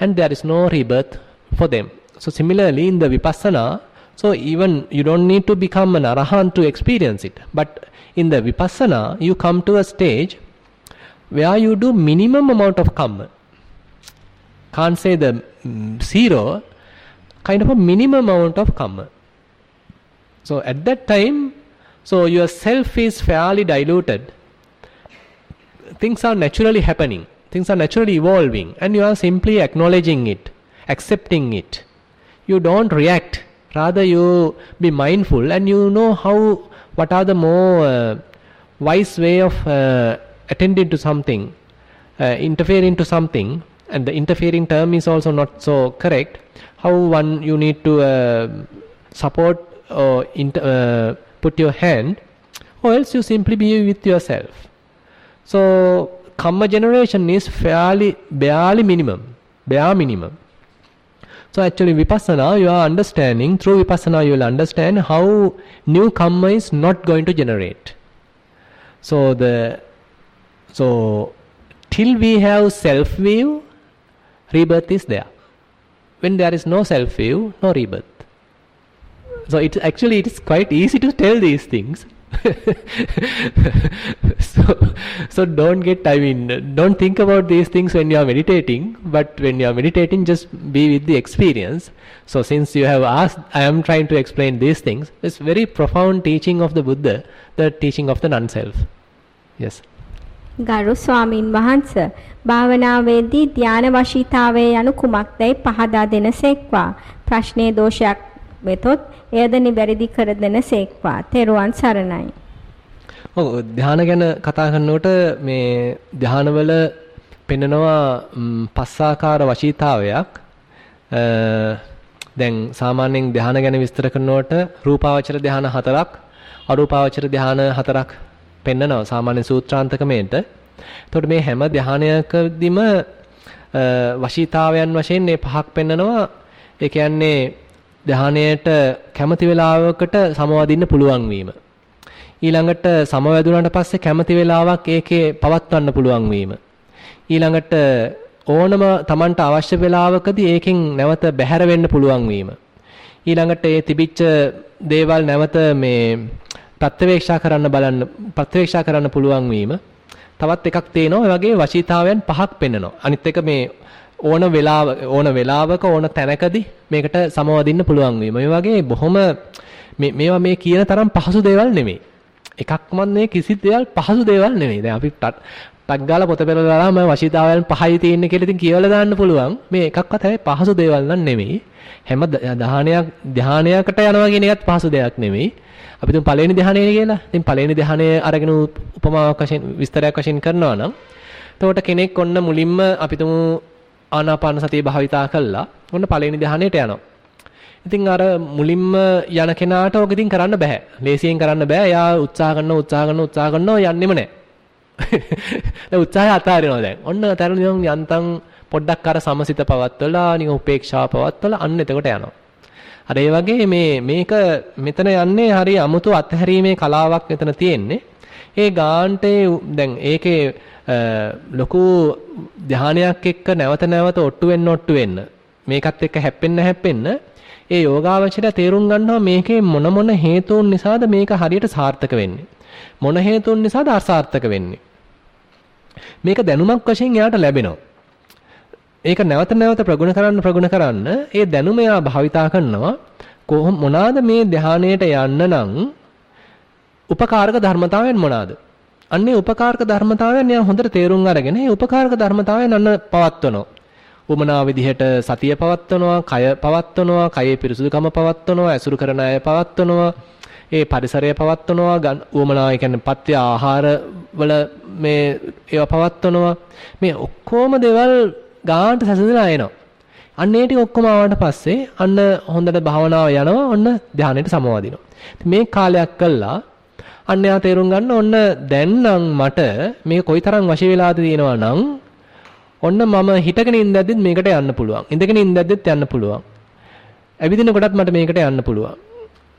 S1: and there is no rebirth for them. So similarly in the vipassana, so even you don't need to become an arahant to experience it. But in the vipassana, you come to a stage where you do minimum amount of karma. Can't say the zero, kind of a minimum amount of karma. So at that time, So your self is fairly diluted. Things are naturally happening. Things are naturally evolving, and you are simply acknowledging it, accepting it. You don't react. Rather, you be mindful, and you know what are the more wise way of attending to something, interfering to something, and the interfering term is also not so correct. How you need to support or put your hand, or else you simply be with yourself. So karma generation is barely minimum, bare minimum. So actually vipassana, you are understanding, through vipassana you will understand how new karma is not going to generate. So till we have self-view, rebirth is there. When there is no self-view, no rebirth. So it is quite easy to tell these things. So don't think about these things when you are meditating, but when you are meditating, just be with the experience. So since you have asked, I am trying to explain these things. It's very profound teaching of the Buddha, the teaching of the non-self. Yes.
S2: ගරු ස්වාමින් වහන්සේ භාවනාවේදී ධ්‍යාන වශීතාවය යනු කුමක්දයි පහදා දෙනසේක්වා ප්‍රශ්නේ දෝෂයක් වෙතොත් එයද නිවැරදි කර දෙනසේක්වා තෙරුවන් සරණයි.
S1: ඔව් ධ්‍යාන ගැන කතා කරනකොට මේ ධ්‍යානවල පෙන්නනවා පස්සාකාර වශීතාවයක්. දැන් සාමාන්‍යයෙන් ධ්‍යාන ගැන විස්තර කරනකොට රූපාවචර ධ්‍යාන 4ක් අරූපාවචර ධ්‍යාන 4ක් පෙන්නනවා සාමාන්‍ය සූත්‍රාන්තකමේට. එතකොට මේ හැම ධ්‍යානයකදීම වශීතාවයන් වශයෙන් මේ පහක් පෙන්නනවා. ඒ කියන්නේ ධ්‍යානයට කැමති වෙලාවකට සමවදින්න පුළුවන් වීම. ඊළඟට සමවැදුනට පස්සේ කැමති වෙලාවක් ඒකේ පවත්වන්න පුළුවන් වීම. ඊළඟට ඕනම Tamanට අවශ්‍ය වෙලාවකදී ඒකෙන් නැවත බැහැර වෙන්න පුළුවන් වීම. ඊළඟට ඒ තිබිච්ච දේවල් නැවත මේ ප්‍රත්‍යවේක්ෂා කරන්න පුළුවන් වීම. තවත් එකක් තියෙනවා ඒ වගේ වශීතාවයන් පහක් පෙන්නනවා. අනිත් එක මේ ඕන වෙලාවක ඕන තැනකදී මේකට සමවදින්න පුළුවන් වීම. මේ වගේ බොහොම මේවා මේ කියන තරම් පහසු දේවල් නෙමෙයි. එකක්වත් මේ කිසි දේවල් පහසු දේවල් නෙමෙයි. දැන් අපි ටක් ගාලා පොත පෙරලාම වශීතාවයන් පහයි තියෙන්නේ කියලා ඉතින් කියවලා දාන්න පුළුවන්. මේ එකක්වත් හැබැයි පහසු දේවල් නන් නෙමෙයි. හැම ධානයකට යනවා කියන එකත් පහසු දෙයක් නෙමෙයි. අපි තුන් පළවෙනි ධ්‍යානය කියලා. ඉතින් පළවෙනි ධ්‍යානය අරගෙන උපමාවක් වශයෙන් විස්තරයක් වශයෙන් කරනවා නම් එතකොට කෙනෙක් ඔන්න මුලින්ම අපි තුමු ආනාපාන සතිය භාවිතා කළා. ඔන්න පළවෙනි ධ්‍යානයට යනවා. ඉතින් අර මුලින්ම යන කෙනාට ඕක ඉතින් කරන්න බෑ. ලේසියෙන් කරන්න බෑ. එයා උත්සාහ කරනවා යන්නෙම නෑ. දැන් උත්සාහය අතාරිනවා දැන්. ඔන්න අතාරිනවා යන්තම් පොඩ්ඩක් අර සමසිත පවත්වලා නිකන් උපේක්ෂාව පවත්වලා අන්න එතකොට යනවා. අර ඒ වගේ මේක මෙතන යන්නේ හරි අමුතු අත්හැරීමේ කලාවක් මෙතන තියෙන්නේ. ඒ ගාන්ට දැන් ඒකේ ලොකු ධානයක් එක්ක නැවත ඔට්ටු වෙන්න මේකත් එක්ක හැප්පෙන්න ඒ යෝගාවචරය තේරුම් ගන්නවා මේකේ මොන හේතුන් නිසාද මේක හරියට සාර්ථක වෙන්නේ. මොන හේතුන් නිසාද අසාර්ථක වෙන්නේ. මේක දැනුමක් වශයෙන් එයාට ලැබෙනවා. ඒක නැවත ප්‍රගුණ කරන්න ඒ දැනුම එයා භාවිතා කරනවා. මොනවාද මේ ධානයට යන්න නම් උපකාරක ධර්මතාවයන් මොනවාද? අන්නේ උපකාරක ධර්මතාවයන් එයා හොඳට තේරුම් අරගෙන ඒ උපකාරක ධර්මතාවයන් අන්න පවත්වනවා. උමනා විදිහට සතිය පවත්වනවා, කය පවත්වනවා, කයේ පිරිසුදුකම පවත්වනවා, ඇසුරු කරන අය පවත්වනවා, ඒ පරිසරය පවත්වනවා, උමනා කියන්නේ පත්‍ය ආහාර වල මේ ඒවා පවත්වනවා. මේ ඔක්කොම දේවල් ගාන්ට සැසඳලා එනවා. අන්න ඒ ටික ඔක්කොම ආවට පස්සේ අන්න හොඳට භාවනාව යනවා. ඔන්න ධානයට සමවදිනවා. මේ කාලයක් කළා අන්න යා තේරුම් ගන්න ඔන්න දැන් නම් මට මේක කොයිතරම් වශී වෙලාද තියෙනවා නම් ඔන්න මම හිටගෙන ඉඳද්දිත් මේකට යන්න පුළුවන්. ඉඳගෙන ඉඳද්දිත් යන්න පුළුවන්. ඇවිදින කොටත් මට මේකට යන්න පුළුවන්.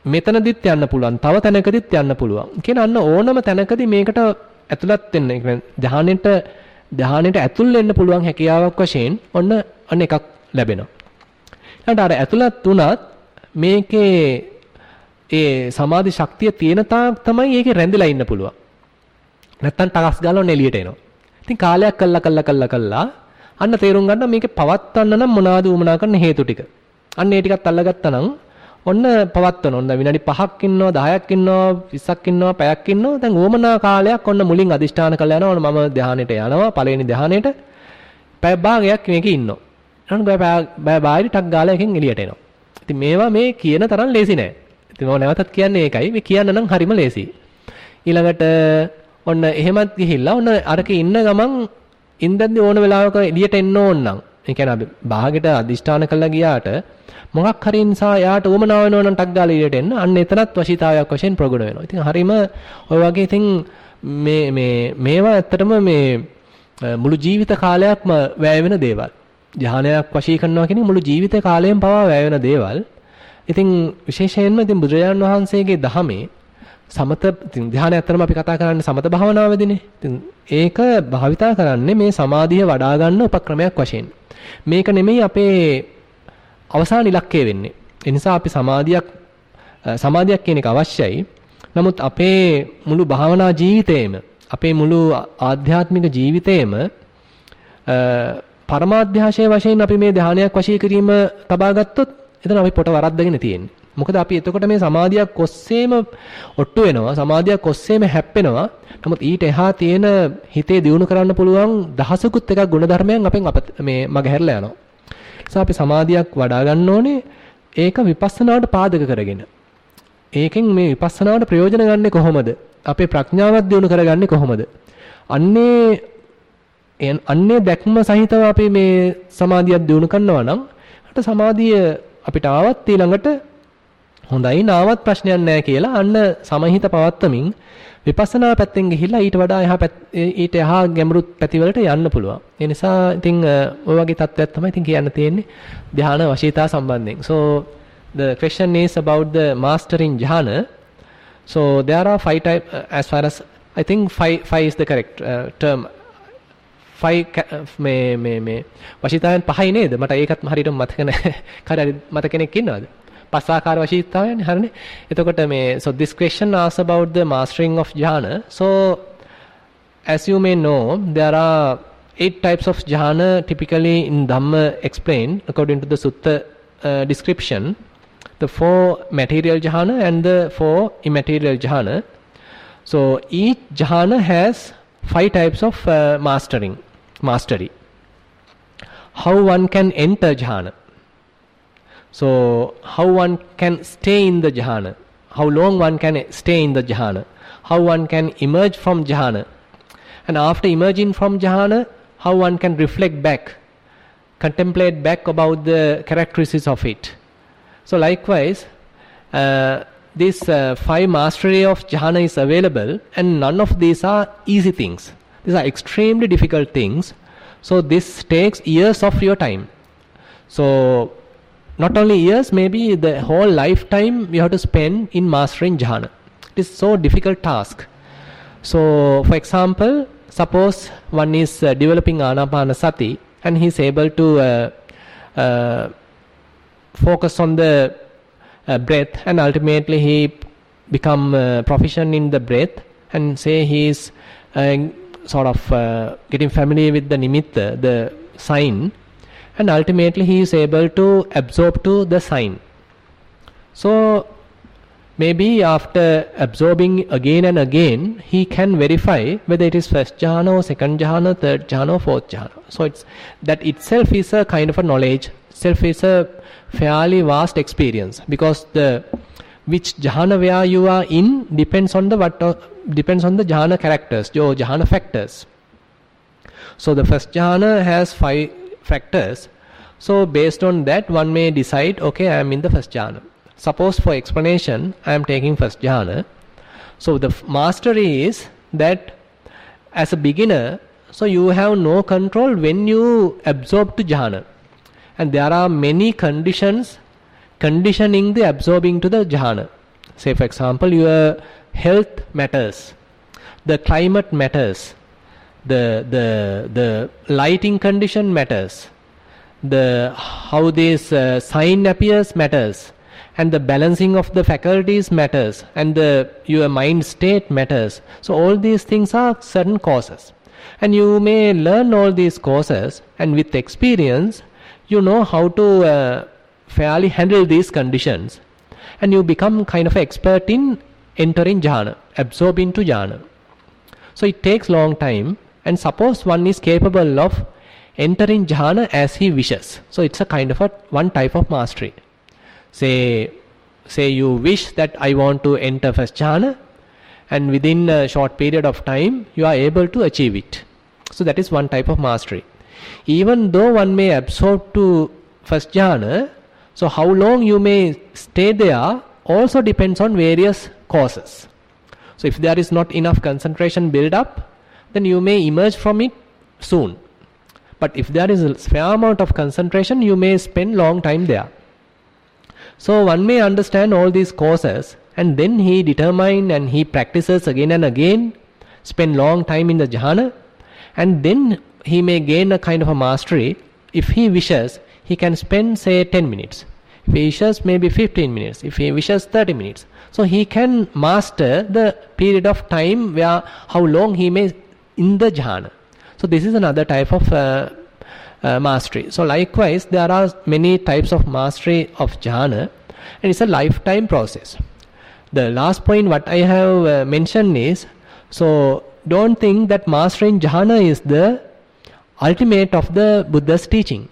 S1: මෙතනදිත් යන්න පුළුවන්. තව තැනකදිත් යන්න පුළුවන්. කියන අන්න ඕනම තැනකදී මේකට ඇතුළත් වෙන්න. ඒ කියන්නේ ධානයට ඇතුල් වෙන්න පුළුවන් හැකියාවක් වශයෙන් ඔන්න එකක් ලැබෙනවා. ඊළඟට අර ඇතුළත් වුණත් මේකේ ඒ සමාධි ශක්තිය තියෙන තාක් තමයි ඒකේ රැඳිලා ඉන්න පුළුවන්. නැත්තම් ටකස් ගාලා ඔන්න එළියට එනවා. ඉතින් කාලයක් කළා අන්න තේරුම් ගන්න මේකේ පවත්වන්න නම් මොනවද උමනා කරන හේතු ටික. අන්න ඒ ටිකත් අල්ලගත්තා නම් ඔන්න පවත්වන. ඔන්න විනාඩි 5ක් ඉන්නවා, 10ක් ඉන්නවා, 20ක් ඉන්නවා, පැයක් ඉන්නවා. දැන් ඕමනා කාලයක් ඔන්න මුලින් අදිෂ්ඨාන කරලා යනවා. ඔන්න මම ධානයට යනවා, පළවෙනි ධානයට. පැය භාගයක් මේකේ ඉන්නවා. ඊට බය බාහිර ටක් ගාලා එකෙන් එළියට එනවා. ඉතින් මේවා මේ කියන තරම් ලේසි නෑ. ඉතින් මම නැවතත් කියන්නේ ඒකයි. මේ කියන්න නම් හරිම ලේසි. ඊළඟට ඔන්න එහෙමත් ගිහිල්ලා ඔන්න අරකේ ඉන්න ගමන් ඉඳන්දි ඕන වෙලාවක එළියට එන්න ඕන නම් ඒ කියන්නේ අපි භාගෙට අදිෂ්ඨාන කළා ගියාට මොකක් හරි නිසා යාට උවමනාව වෙනවා නම් ටක් ගාලා එළියට එන්න අන්න එතනත් වශීතාවයක් වශයෙන් ප්‍රගුණ වෙනවා. ඉතින් හරීම ඔය වගේ ඉතින් මේවා ඇත්තටම මේ මුළු ජීවිත කාලයක්ම වැය වෙන දේවල්. ධානයක් වශී කරනවා කියන්නේ මුළු ජීවිත කාලයම පවා වැය වෙන දේවල්. ඉතින් විශේෂයෙන්ම ඉතින් බුදුරජාණන් වහන්සේගේ දහමේ සමත ඉතින් ධානය ඇත්තටම අපි කතා කරන්නේ සමත භාවනාවේදීනේ. ඉතින් ඒක භාවිතා කරන්නේ මේ සමාධිය වඩා ගන්න උපක්‍රමයක් වශයෙන්. මේක නෙමෙයි අපේ අවසාන ඉලක්කය වෙන්නේ. ඒ නිසා අපි සමාධියක් කියන එක අවශ්‍යයි. නමුත් අපේ මුළු භාවනා ජීවිතේම අපේ මුළු ආධ්‍යාත්මික ජීවිතේම පරමාධ්‍යාශය වශයෙන් අපි මේ ධානයක් වශී කිරීම තබා ගත්තොත් එතන අපි පොට වරද්දගෙන තියෙන්නේ. මොකද අපි එතකොට මේ සමාධියක් ඔස්සේම ඔට්ටු වෙනවා, සමාධියක් ඔස්සේම හැප්පෙනවා. නමුත් ඊට එහා තියෙන හිතේ දියුණු කරන්න පුළුවන් දහසකුත් එකක් ගුණධර්මයන් අපෙන් මේ මගහැරලා යනවා. නිසා අපි සමාධියක් වඩා ගන්න ඕනේ ඒක විපස්සනාවට පාදක කරගෙන. ඒකෙන් මේ විපස්සනාවට ප්‍රයෝජන ගන්නෙ කොහොමද? අපේ ප්‍රඥාවත් දියුණු කරගන්නේ කොහොමද? අන්නේ දැක්ම සහිතව අපි මේ සමාධියක් දියුණු කරනවා නම් අට සමාධිය අපිට ආවත් ඊළඟට හොඳයි නාවත් ප්‍රශ්නයක් නැහැ කියලා අන්න සමහිත පවත්තමින් විපස්සනා පැත්තෙන් ගිහිල්ලා ඊට එහා ගැඹුරු පැතිවලට යන්න පුළුවන්. ඒ නිසා ඉතින් ඔය වගේ තත්ත්වයක් තමයි ඉතින් කියන්න තියෙන්නේ ධ්‍යාන වශීතා සම්බන්ධයෙන්. So the question is about the mastering jhana. So there are 5 types as far as I think 5 is the correct term. 5 මේ වශීතාවෙන් 5යි නේද? මට ඒකත් හරියට මතක නැහැ. කාට මතක කෙනෙක් ඉන්නවද? 5 ආකාර වශීතාවයනේ හරිනේ. එතකොට මේ so this question asks about the mastering of jhana. So as you may know there are 8 types of jhana typically in Dhamma explained according to the sutta description. The 4 material jhana and the 4 immaterial jhana. So each jhana has 5 types of mastery. How one can enter jhana. So how one can stay in the jhana, how long one can stay in the jhana, how one can emerge from jhana, and after emerging from jhana, how one can reflect back, contemplate back about the characteristics of it. So likewise, this 5 mastery of jhana is available, and none of these are easy things. These are extremely difficult things. So this takes years of your time. So not only years, maybe the whole lifetime you have to spend in mastering jhana. It is so difficult task. So for example, suppose one is developing anapanasati and he is able to focus on the breath, and ultimately he become proficient in the breath, and say he is sort of getting familiar with the nimitta, the sign, and ultimately he is able to absorb to the sign. So maybe after absorbing again and again, he can verify whether it is first jhana or second jhana, third jhana or fourth jhana. So it's that itself is a kind of a knowledge, itself is a fairly vast experience, because the which jhana where you are in depends on the jhana characters, your jhana factors. So the first jhana has 5 factors. So based on that one may decide, okay, I am in the first jhana. Suppose for explanation I am taking first jhana. So the mastery is that as a beginner, so you have no control when you absorb to jhana, and there are many conditions conditioning the absorbing to the jhana. Say for example, your health matters, the climate matters, the lighting condition matters, how this sign appears matters, and the balancing of the faculties matters, and your mind state matters. So all these things are certain causes, and you may learn all these causes, and with experience you know how to fairly handle these conditions. and you become kind of expert in entering jhana, absorb into jhana. So it takes long time, and suppose one is capable of entering jhana as he wishes. So it's a kind of one type of mastery. Say you wish that I want to enter first jhana, and within a short period of time you are able to achieve it. So that is one type of mastery. Even though one may absorb to first jhana, so how long you may stay there also depends on various causes. So if there is not enough concentration build up, then you may emerge from it soon. But if there is a fair amount of concentration, you may spend long time there. So one may understand all these causes, and then he determine and he practices again and again, spend long time in the jhana, and then he may gain a kind of a mastery. If he wishes, he can spend say 10 minutes. If he wishes, maybe 15 minutes. If he wishes, 30 minutes. So he can master the period of time where how long he may in the jhana. So this is another type of mastery. So likewise, there are many types of mastery of jhana, and it's a lifetime process. The last point what I have mentioned is, so don't think that mastering jhana is the ultimate of the Buddha's teaching.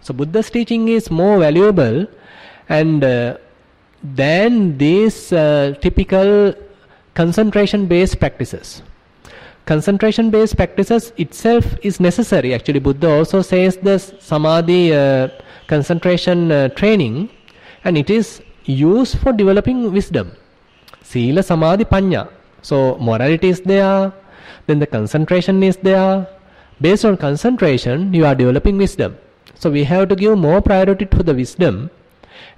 S1: So Buddha's teaching is more valuable and than these typical concentration based practices. Concentration based practices itself is necessary. Actually Buddha also says the samadhi concentration training, and it is used for developing wisdom. Sila, samadhi, panya. So morality is there, then the concentration is there. Based on concentration, you are developing wisdom. So we have to give more priority to the wisdom.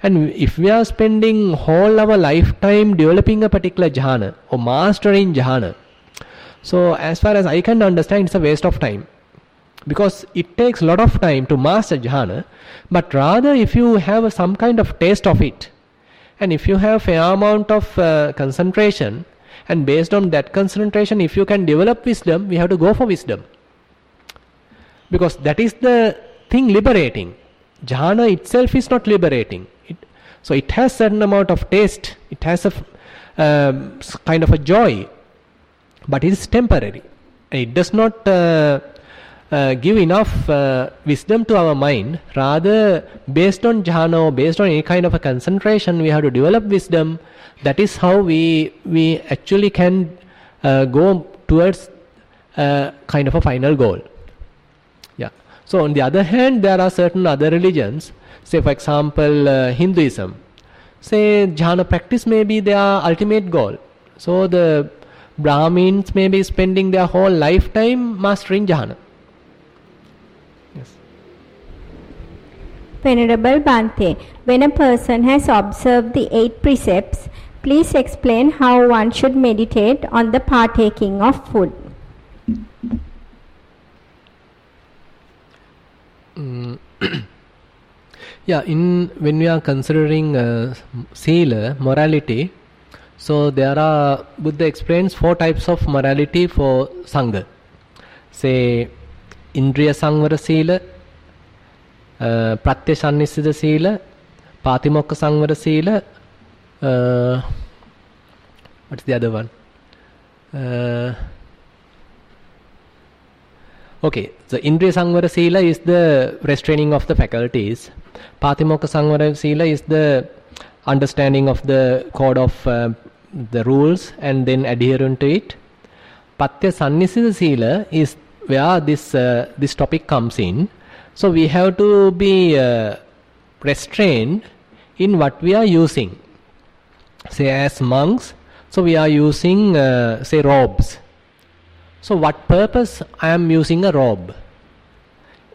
S1: And if we are spending whole our lifetime developing a particular jhana or mastering jhana, so as far as I can understand, it's a waste of time. Because it takes a lot of time to master jhana, but rather if you have some kind of taste of it, and if you have fair amount of concentration, and based on that concentration, if you can develop wisdom, we have to go for wisdom. Because that is the thing liberating. Jhana itself is not liberating. So it has certain amount of taste, it has a kind of a joy, but it is temporary. It does not give enough wisdom to our mind. Rather, based on jhana or based on any kind of a concentration, we have to develop wisdom. That is how we actually can go towards kind of a final goal. Yeah. So on the other hand, there are certain other religions. Say for example, Hinduism. Say jhana practice may be their ultimate goal. So the Brahmins may be spending their whole lifetime mastering jhana. Yes.
S2: Venerable Bhante, when a person has observed the 8 precepts, please explain how one should meditate on the partaking of food.
S1: Yeah, when we are considering sila, morality, so there are, Buddha explains 4 types of morality for Sangha. Say, Indriya Samvara Sila, Pratyasannissita Sila, Patimokka Samvara Sila, what's the other one? Okay, the Indriya Samvara Sila is the restraining of the faculties. Patimokka Samvara Sila is the understanding of the code of the rules and then adherent to it. Patyasannissita Sila is where this topic comes in. So we have to be restrained in what we are using. Say as monks, so we are using say robes. So what purpose I am using a robe?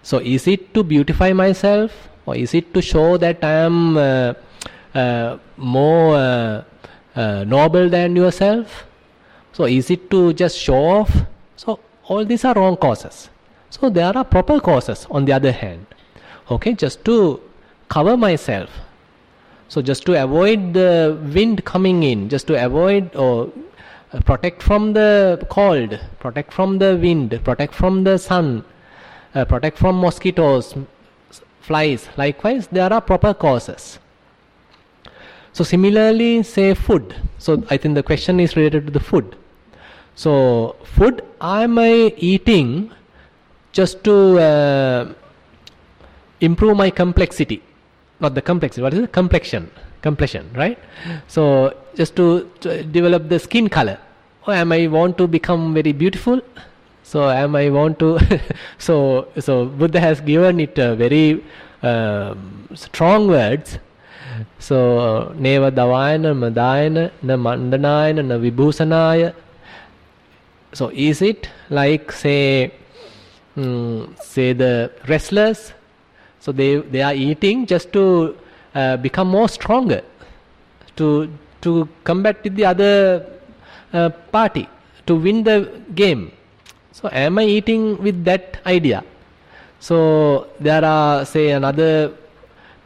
S1: So is it to beautify myself, or is it to show that I am more noble than yourself? So is it to just show off? So all these are wrong causes. So there are proper causes on the other hand. Okay, just to cover myself. So just to avoid the wind coming in, just to avoid or protect from the cold, protect from the wind, protect from the sun, protect from mosquitoes, flies. Likewise, there are proper causes. So similarly, say food. So I think the question is related to the food. So food, am I eating just to improve my complexity? Not the complexity, what is it? Complexion, right? So just to develop the skin color. Or am I want to become very beautiful? So am I want to so Buddha has given it very strong words. So neva davayana madayana na mandanayana na vibhusanaya. So is it like say the wrestlers? So they are eating just to become more stronger, to combat with the other party, to win the game. So am I eating with that idea? So there are say another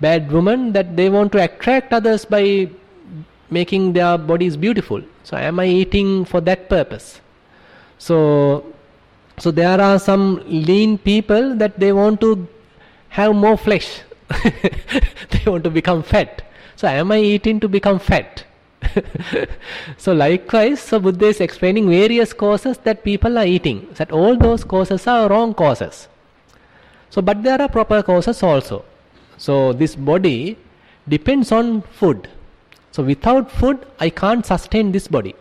S1: bad woman that they want to attract others by making their bodies beautiful. So am I eating for that purpose? So there are some lean people that they want to have more flesh. They want to become fat. So am I eating to become fat? So likewise, so Buddha is explaining various causes that people are eating. That all those causes are wrong causes. So but there are proper causes also. So this body depends on food. So without food, I can't sustain this body.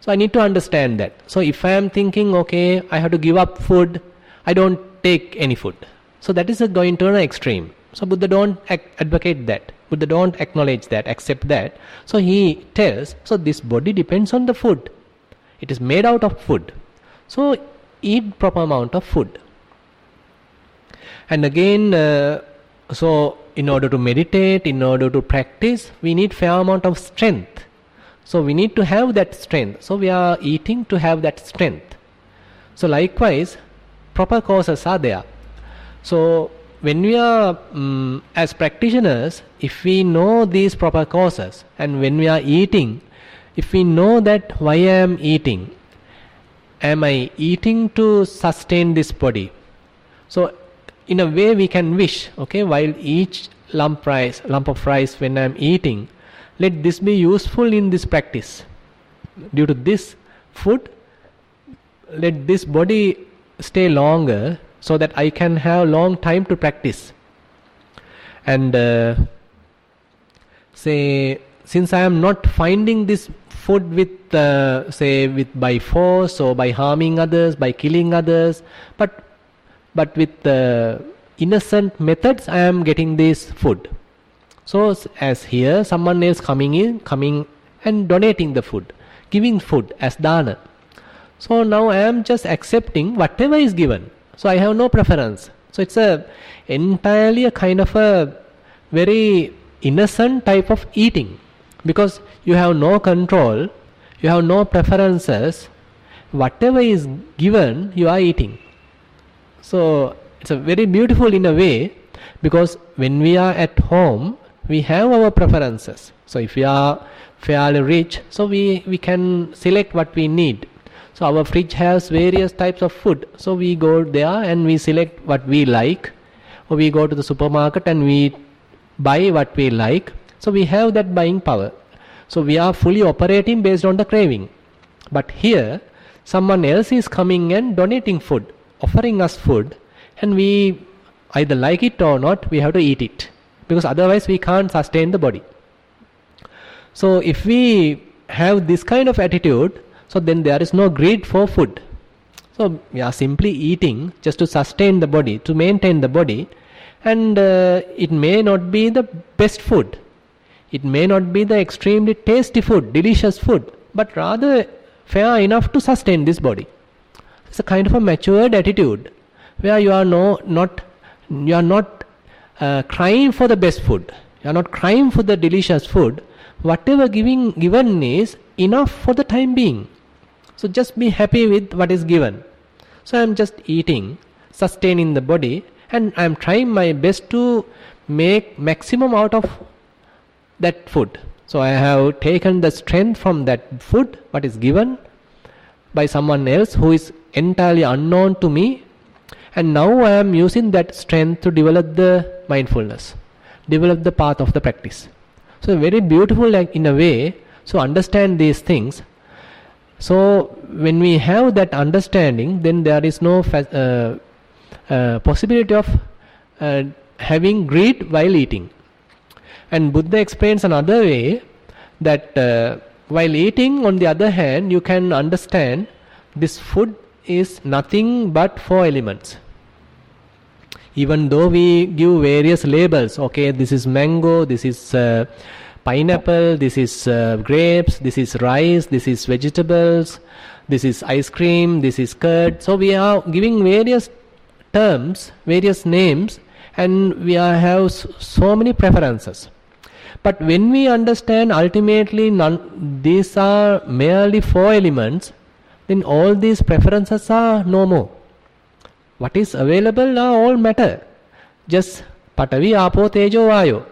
S1: So I need to understand that. So if I am thinking, okay, I have to give up food, I don't take any food. So that is going to an extreme. So Buddha don't advocate that. Buddha don't acknowledge that, accept that. So he tells, so this body depends on the food. It is made out of food. So eat proper amount of food. And again, so in order to meditate, in order to practice, we need fair amount of strength. So we need to have that strength. So we are eating to have that strength. So likewise, proper causes are there. So when we are as practitioners, if we know these proper causes, and when we are eating, if we know that why I am eating, am I eating to sustain this body? So in a way we can wish, okay, while each lump of rice when I am eating, let this be useful in this practice. Due to this food, let this body stay longer, so that I can have long time to practice. And say, since I am not finding this food with by force or by harming others, by killing others, but with innocent methods I am getting this food. So as here someone else coming and donating the food, giving food as dana. So now I am just accepting whatever is given. So I have no preference. So it's entirely a kind of a very innocent type of eating, because you have no control, you have no preferences. Whatever is given, you are eating. So it's a very beautiful in a way, because when we are at home, we have our preferences. So if we are fairly rich, so we can select what we need. So our fridge has various types of food. So we go there and we select what we like, or we go to the supermarket and we buy what we like. So we have that buying power. So we are fully operating based on the craving. But here, someone else is coming and donating food, offering us food, and we either like it or not, we have to eat it, because otherwise we can't sustain the body. So if we have this kind of attitude, so then there is no greed for food. So we are simply eating just to sustain the body, to maintain the body, and it may not be the best food. It may not be the extremely tasty food, delicious food, but rather fair enough to sustain this body. It's a kind of a matured attitude where you are not crying for the best food. You are not crying for the delicious food. Whatever given is enough for the time being. So just be happy with what is given. So I am just eating, sustaining the body, and I am trying my best to make maximum out of that food. So I have taken the strength from that food, what is given by someone else who is entirely unknown to me, and now I am using that strength to develop the mindfulness, develop the path of the practice. So very beautiful, like in a way. So understand these things. So when we have that understanding, then there is no possibility of having greed while eating. And Buddha explains another way that while eating, on the other hand, you can understand this food is nothing but 4 elements. Even though we give various labels, okay, this is mango, this is pineapple, this is grapes, this is rice, this is vegetables, this is ice cream, this is curd. So we are giving various terms, various names, and we have so many preferences. But when we understand ultimately these are merely 4 elements, then all these preferences are no more. What is available are all matter. Just Patavi, Apo, Tejo, Vayo.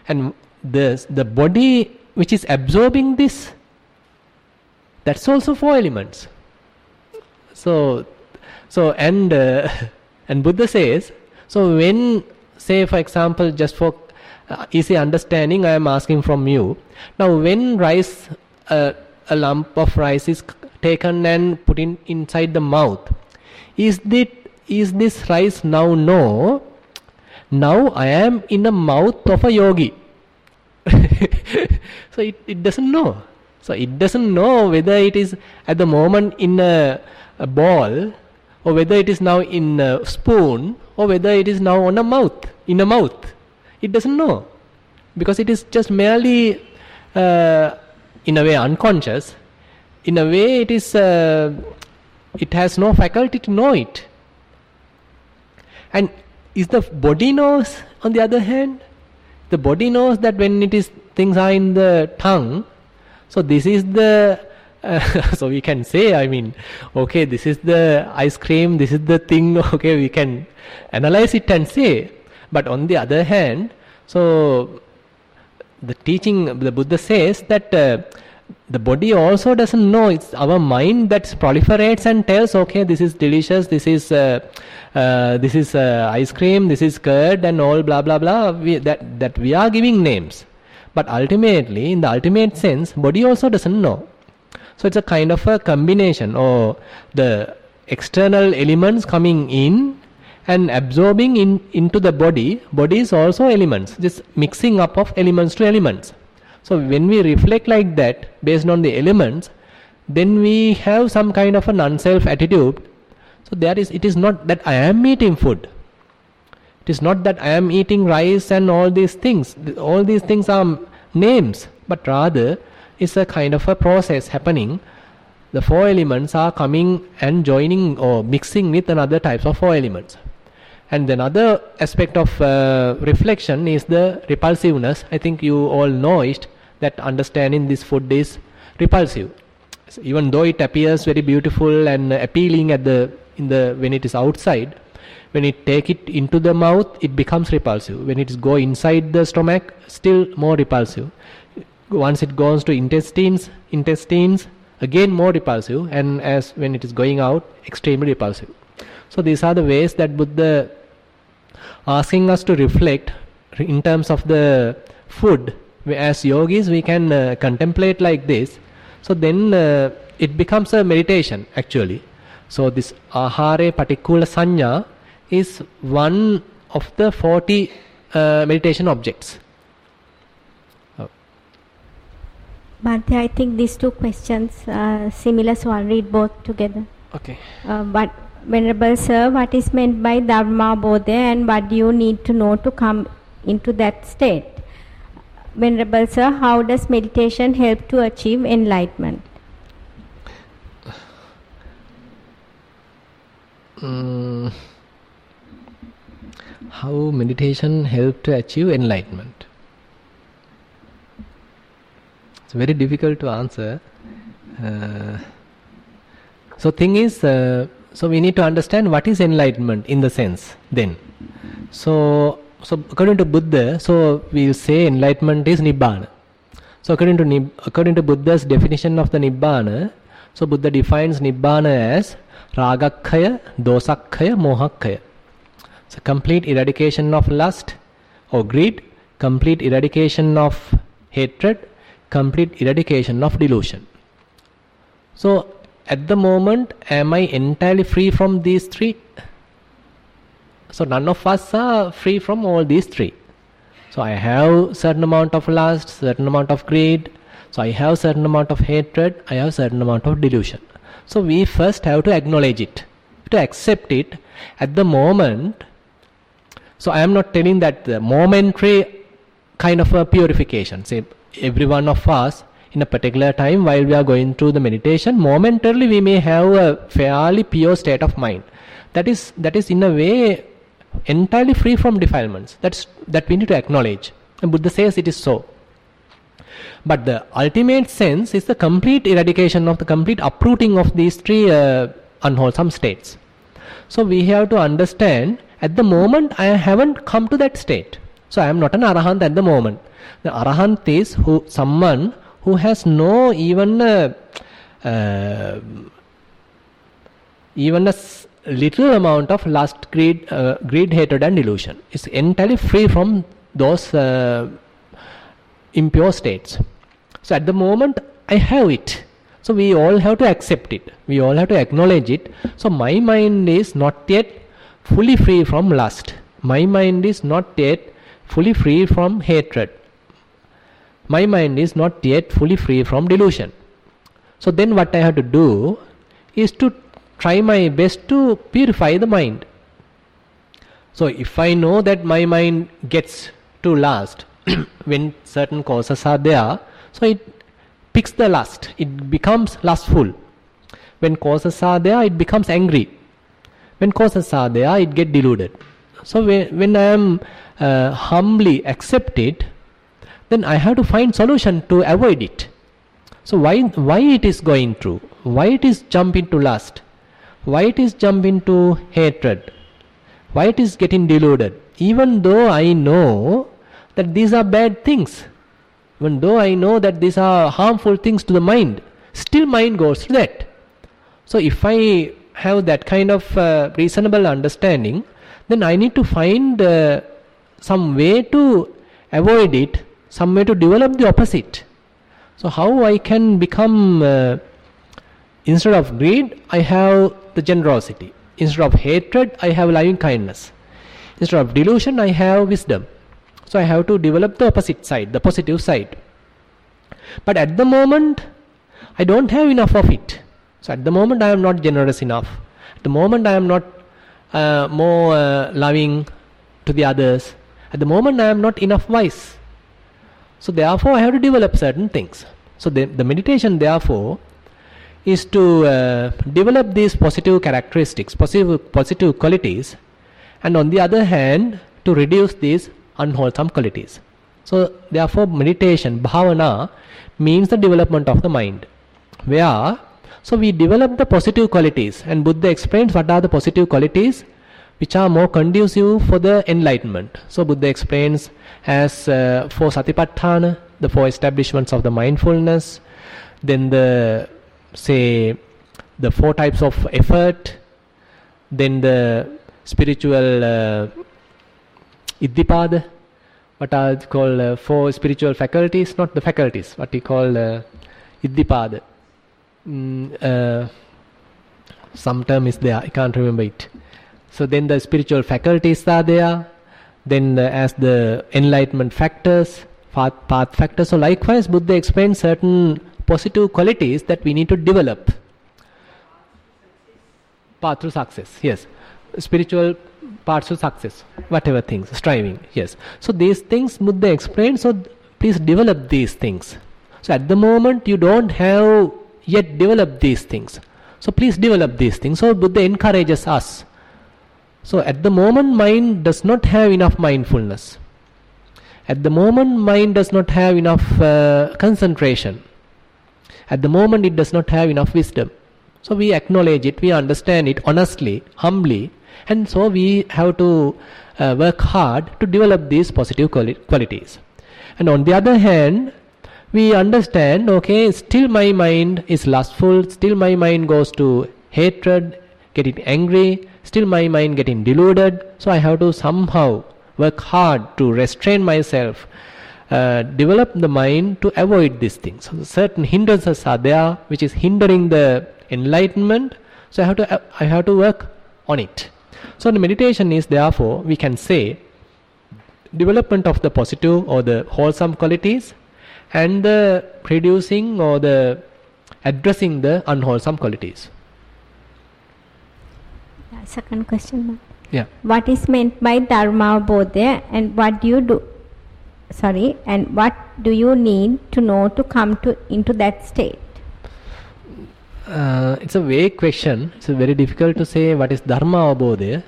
S1: And the body which is absorbing this, that's also 4 elements. So and Buddha says, so when, say for example, just for easy understanding, I am asking from you. Now when rice, a lump of rice is taken and put inside the mouth, is this rice now? No. Now I am in the mouth of a yogi. So it doesn't know. So it doesn't know whether it is at the moment in a ball, or whether it is now in a spoon, or whether it is now on a mouth, in a mouth. It doesn't know, because it is just merely in a way unconscious. In a way it is it has no faculty to know it. And is the body knows, on the other hand? The body knows that when it is things are in the tongue, so this is the so we can say, I mean, okay, this is the ice cream, this is the thing, okay, we can analyze it and say. But on the other hand, so the teaching, the Buddha says that the body also doesn't know. It's our mind that proliferates and tells, okay, this is delicious, this is ice cream, this is curd, and all blah blah blah. That we are giving names, but ultimately, in the ultimate sense, body also doesn't know. So it's a kind of a combination, or the external elements coming in and absorbing into the body. Body is also elements, just mixing up of elements to elements. So when we reflect like that, based on the elements, then we have some kind of a non-self attitude. So it is not that I am eating food. It is not that I am eating rice and all these things. All these things are names, but rather it's a kind of a process happening. The 4 elements are coming and joining or mixing with another types of 4 elements. And another aspect of reflection is the repulsiveness. I think you all know it, that understanding this food is repulsive. So even though it appears very beautiful and appealing when it is outside, when it take it into the mouth, it becomes repulsive. When it go inside the stomach, still more repulsive. Once it goes to intestines, again more repulsive, and as when it is going out, extremely repulsive. So these are the ways that Buddha asking us to reflect in terms of the food. As yogis, we can contemplate like this. So then it becomes a meditation actually. So this ahare patikula sanya is one of the 40 meditation objects.
S2: Bhante, I think these 2 questions are similar, so I'll read both together.
S1: Okay.
S2: But Venerable Sir, what is meant by Dhamma Bodha, and what do you need to know to come into that state? Venerable Sir, how does meditation help to achieve enlightenment?
S1: How meditation help to achieve enlightenment? It's very difficult to answer. So thing is, so we need to understand what is enlightenment in the sense then. So according to Buddha, so we will say enlightenment is Nibbana. So according to Buddha's definition of the Nibbana, so Buddha defines Nibbana as Ragakkaya, Dosakkaya, Mohakkaya. So complete eradication of lust or greed, complete eradication of hatred, complete eradication of delusion. So at the moment, am I entirely free from these three? So none of us are free from all these three. So I have certain amount of lust, certain amount of greed. So I have certain amount of hatred, I have certain amount of delusion. So we first have to acknowledge it, to accept it at the moment. So I am not telling that the momentary kind of a purification. Say every one of us in a particular time while we are going through the meditation, momentarily we may have a fairly pure state of mind. That is in a way entirely free from defilements. That we need to acknowledge. And Buddha says it is so. But the ultimate sense is the complete eradication of the complete uprooting of these three unwholesome states. So we have to understand, at the moment I haven't come to that state. So I am not an arahant at the moment. The arahant is someone who has no even a little amount of lust, greed, hatred and delusion. It's entirely free from those impure states. So at the moment I have it. So we all have to accept it. We all have to acknowledge it. So my mind is not yet fully free from lust. My mind is not yet fully free from hatred. My mind is not yet fully free from delusion. So then what I have to do is to try my best to purify the mind. So if I know that my mind gets to lust when certain causes are there, so it picks the lust, it becomes lustful. When causes are there, it becomes angry. When causes are there, it gets deluded. So when I am humbly accept it, then I have to find solution to avoid it. So why it is going through? Why it is jump into lust? Why it is jump into hatred? Why it is getting deluded? Even though I know that these are bad things, even though I know that these are harmful things to the mind, still mind goes to that. So if I have that kind of reasonable understanding, then I need to find some way to avoid it, some way to develop the opposite. So how I can become, instead of greed, I have the generosity. Instead of hatred, I have loving kindness. Instead of delusion, I have wisdom. So I have to develop the opposite side, the positive side. But at the moment, I don't have enough of it. So at the moment, I am not generous enough. At the moment, I am not more loving to the others. At the moment, I am not enough wise. So therefore, I have to develop certain things. So the meditation, therefore, is to develop these positive characteristics, positive qualities, and on the other hand, to reduce these unwholesome qualities. So therefore, meditation, bhavana, means the development of the mind. So we develop the positive qualities, and Buddha explains what are the positive qualities which are more conducive for the enlightenment. So Buddha explains as 4 satipatthana, the 4 establishments of the mindfulness, then the 4 types of effort, then the spiritual iddhipada, what are called 4 spiritual faculties, not the faculties, what we call iddhipada. Some term is there, I can't remember it. So then the spiritual faculties are there, then as the enlightenment factors, path factors. So likewise, Buddha explains certain positive qualities that we need to develop. Path to success, yes. Spiritual parts to success, whatever things, striving, yes. So these things Buddha explains, so please develop these things. So at the moment, you don't have yet developed these things. So please develop these things. So Buddha encourages us. So at the moment, mind does not have enough mindfulness. At the moment, mind does not have enough concentration. At the moment, it does not have enough wisdom. So we acknowledge it, we understand it honestly, humbly, and so we have to work hard to develop these positive qualities. And on the other hand, we understand, okay, still my mind is lustful, still my mind goes to hatred, getting angry, still my mind getting deluded, so I have to somehow work hard to restrain myself develop the mind to avoid these things. So certain hindrances are there which is hindering the enlightenment. So I have to work on it. So the meditation is therefore, we can say, development of the positive or the wholesome qualities and the reducing or the addressing the unwholesome qualities.
S2: Second question.
S1: Yeah.
S2: What is meant by Dharma Bodha and what do you do? Sorry, and what do you need to know to come into that state?
S1: It's a vague question. It's very difficult to say what is Dharma Bodha.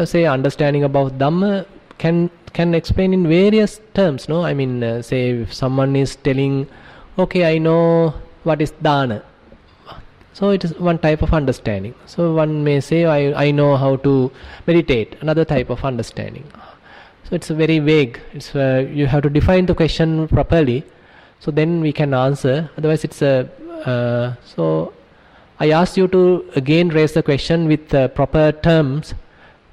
S1: Say understanding about Dhamma can explain in various terms, no? I mean, say if someone is telling, okay, I know what is dana. So it is one type of understanding. So one may say, I know how to meditate, another type of understanding. So it's very vague. It's you have to define the question properly, so then we can answer. Otherwise, it's so I ask you to again raise the question with proper terms,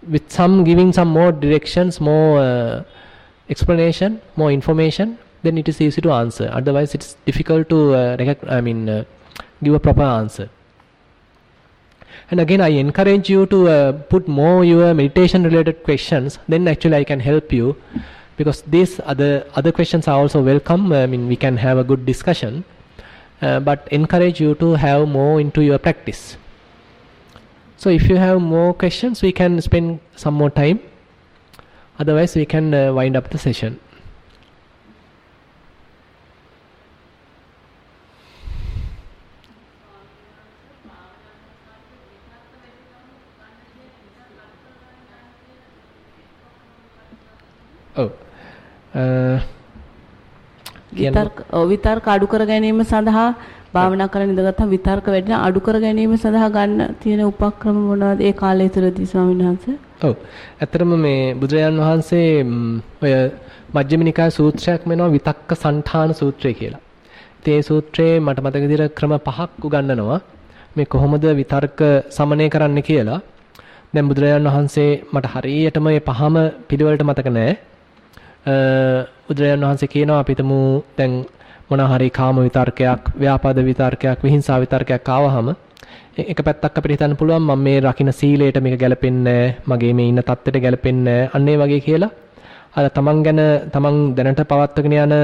S1: with giving some more directions, more explanation, more information. Then it is easy to answer. Otherwise, it's difficult to give a proper answer. And again, I encourage you to put more your meditation related questions. Then actually I can help you, because these other questions are also welcome. We can have a good discussion, but encourage you to have more into your practice. So if you have more questions, we can spend some more time. Otherwise, we can wind up the session.
S3: විතර්ක අඩු කර ගැනීම සඳහා භාවනා කරන ඉඳගත්ම විතර්ක වැඩි අඩු කර ගැනීම සඳහා ගන්න තියෙන උපක්‍රම මොනවද ඒ කාලය තුරදී ස්වාමීන් වහන්සේ?
S1: ඔව්. ඇත්තටම මේ බුදුරජාන් වහන්සේ ඔය මජ්ක්‍ධිම නිකාය සූත්‍රයක් වෙනවා විතක්ක සන්ඨාන සූත්‍රය කියලා. ඉතින් මේ සූත්‍රයේ මට මතක විදිහට ක්‍රම 5ක් උගන්වනවා. මේ කොහොමද විතර්ක සමනය කරන්න කියලා. දැන් බුදුරජාන් වහන්සේ මට හරියටම මේ පහම පිළිවෙලට මතක නැහැ. බුදුරජාණන් වහන්සේ කියනවා අපිටම දැන් මොන හරි කාම විතර්කයක්, ව්‍යාපාද විතර්කයක්, විහිංසාව විතර්කයක් ආවහම එක පැත්තක් අපිට හිතන්න පුළුවන් මම මේ රකින්න සීලයට මේක ගැලපෙන්නේ නැහැ, මගේ මේ ඉන්න තත්ත්වයට ගැලපෙන්නේ නැහැ, අන්න ඒ වගේ කියලා අර තමන් ගැන තමන් දැනට පවත්වගෙන යන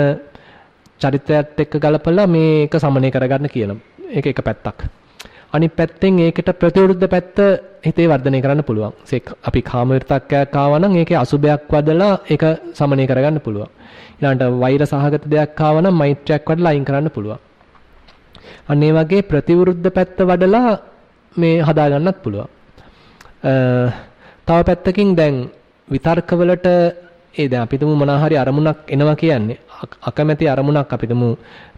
S1: චරිතයත් එක්ක ගලපලා මේක සමනය කරගන්න කියනවා. ඒක එක පැත්තක්. අනිත් පැත්තෙන් ඒකට ප්‍රතිවිරුද්ධ පැත්ත හිතේ වර්ධනය කරන්න පුළුවන්. අපි කාම විතර්කයක් ආවා නම් ඒකේ අසුබයක් වදලා ඒක සමනය කරගන්න පුළුවන්. ඊළඟට වෛර සහගත දෙයක් ආවා නම් මෛත්‍රියක් වඩලා අයින් කරන්න පුළුවන්. අන්න ඒ වගේ ප්‍රතිවිරුද්ධ පැත්ත වඩලා මේ හදා ගන්නත් පුළුවන්. තව පැත්තකින් දැන් විතර්කවලට දැන් අපිටම මොනවා හරි අරමුණක් එනවා කියන්නේ අකමැති අරමුණක් අපිටම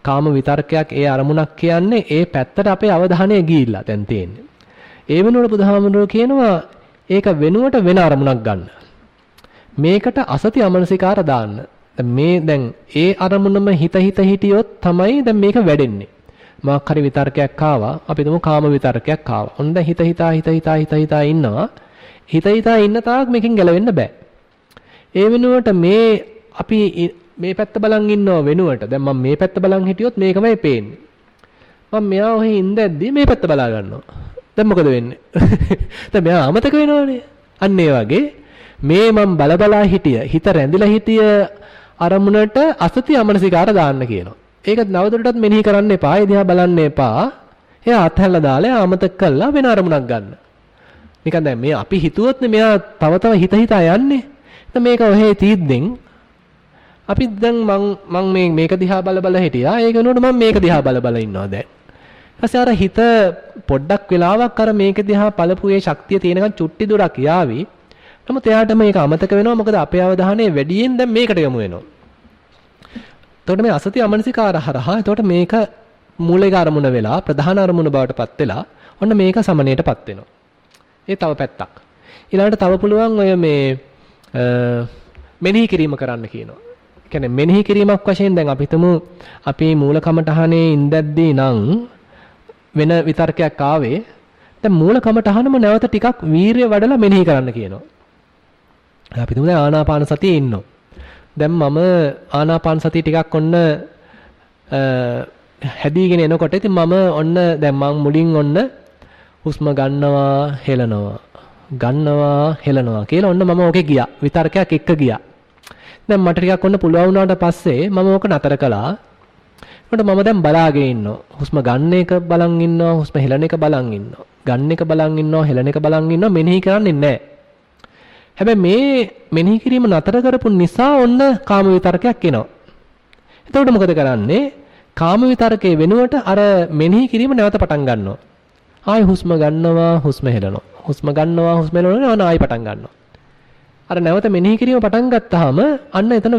S1: කාම විතර්කයක් ඒ අරමුණක් කියන්නේ ඒ පැත්තට අපේ අවධානය ගිහිල්ලා දැන් තියෙන්නේ. ඒ වෙනුවට බුදුහාමුදුරුවෝ කියනවා ඒක වෙනුවට වෙන අරමුණක් ගන්න. මේකට අසති අමනසිකාර දාන්න. දැන් ඒ අරමුණම හිත හිටියොත් තමයි දැන් මේක වැඩෙන්නේ. මොකක් හරි විතර්කයක් ආවා, අපිටම කාම විතර්කයක් ආවා. ඔන්න දැන් හිත හිතා ඉන්නවා. හිත හිතා ඉන්න තාක් මේකෙන් ගැලවෙන්න බෑ. ඒ වෙනුවට අපි මේ පැත්ත බලන් ඉන්නව වෙනුවට දැන් මම මේ පැත්ත බලන් හිටියොත් මේකමයි පේන්නේ. මම මෙයා ඔහේ ඉඳද්දි මේ පැත්ත බලා ගන්නවා. දැන් මොකද වෙන්නේ? දැන් මෙයා අමතක වෙනවනේ. අන්න ඒ වගේ මේ මම බලා හිත රැඳිලා හිටිය අරමුණට අසති අමනසිකාර දාන්න කියනවා. ඒක නවදුරටත් මෙනෙහි කරන්න එපා. ඒ දිහා බලන්න එපා. එයා අත්හැරලා දාලා අමතක කළා වෙන අරමුණක් ගන්න. නිකන් දැන් මේ අපි හිතුවොත් මෙයා තව හිතා යන්නේ. මේක ඔහේ තීද්දෙන් අපි දැන් මම මේක දිහා බල හිටියා. ඒක වෙනුවට මම මේක දිහා බල ඉන්නවා දැන්. ඊපස්සේ අර හිත පොඩ්ඩක් වෙලාවක් අර මේක දිහා බලපු ඒ ශක්තිය තියෙනකන් චුට්ටි දුරක් යාවි. නමුත් එයාට මේක අමතක වෙනවා. මොකද අපේ අවධානය වැඩියෙන් දැන් මේකට යොමු වෙනවා. එතකොට මේ අසති අමනසිකාර හරහා එතකොට මේක මූලික අරමුණ වෙලා ප්‍රධාන අරමුණ බවට පත් වෙලා ඔන්න මේක සමනයටපත් වෙනවා. ඒ තව පැත්තක්. ඊළඟට තව පුළුවන් ඔය මේ මෙනෙහි කිරීම කරන්න කියනවා. ඒ කියන්නේ මෙනෙහි කිරීමක් වශයෙන් දැන් අපි හිතමු අපි මූල කමඨහනේ ඉඳද්දී නම් වෙන විතර්කයක් ආවේ. දැන් මූල කමඨහනම නැවත ටිකක් වීරිය වඩලා මෙනෙහි කරන්න කියනවා. අපි හිතමු දැන් ආනාපාන සතියේ ඉන්නවා. දැන් මම ආනාපාන සතිය ටිකක් ඔන්න හැදීගෙන එනකොට ඉතින් මම ඔන්න දැන් මම මුලින් ඔන්න හුස්ම ගන්නවා හෙලනවා කියලා ඔන්න මම ඕකේ ගියා. විතර්කයක් එක්ක ගියා. දැන් මට ටිකක් ඔන්න පුළුවන් වුණාට පස්සේ මම ඕක නතර කළා. ඒකට මම දැන් බලාගෙන ඉන්නවා. හුස්ම ගන්න එක බලන් ඉන්නවා, හුස්ම හෙලන එක බලන් ඉන්නවා. ගන්න එක බලන් ඉන්නවා, හෙලන එක බලන් ඉන්නවා, මෙනෙහි කරන්නේ නැහැ. හැබැයි මේ මෙනෙහි කිරීම නතර කරපු නිසා ඔන්න කාම විතර්කයක් එනවා. එතකොට මොකද කරන්නේ? කාම විතර්කයේ වෙනුවට අර මෙනෙහි කිරීම නැවත පටන් ගන්නවා. ආයි හුස්ම ගන්නවා, හුස්ම හෙලනවා. හුස්ම ගන්නවා, හුස්ම හෙලනවා, ආයි පටන් ගන්නවා. අර නැවත මෙනෙහි කිරීම පටන් ගත්තාම අන්න එතන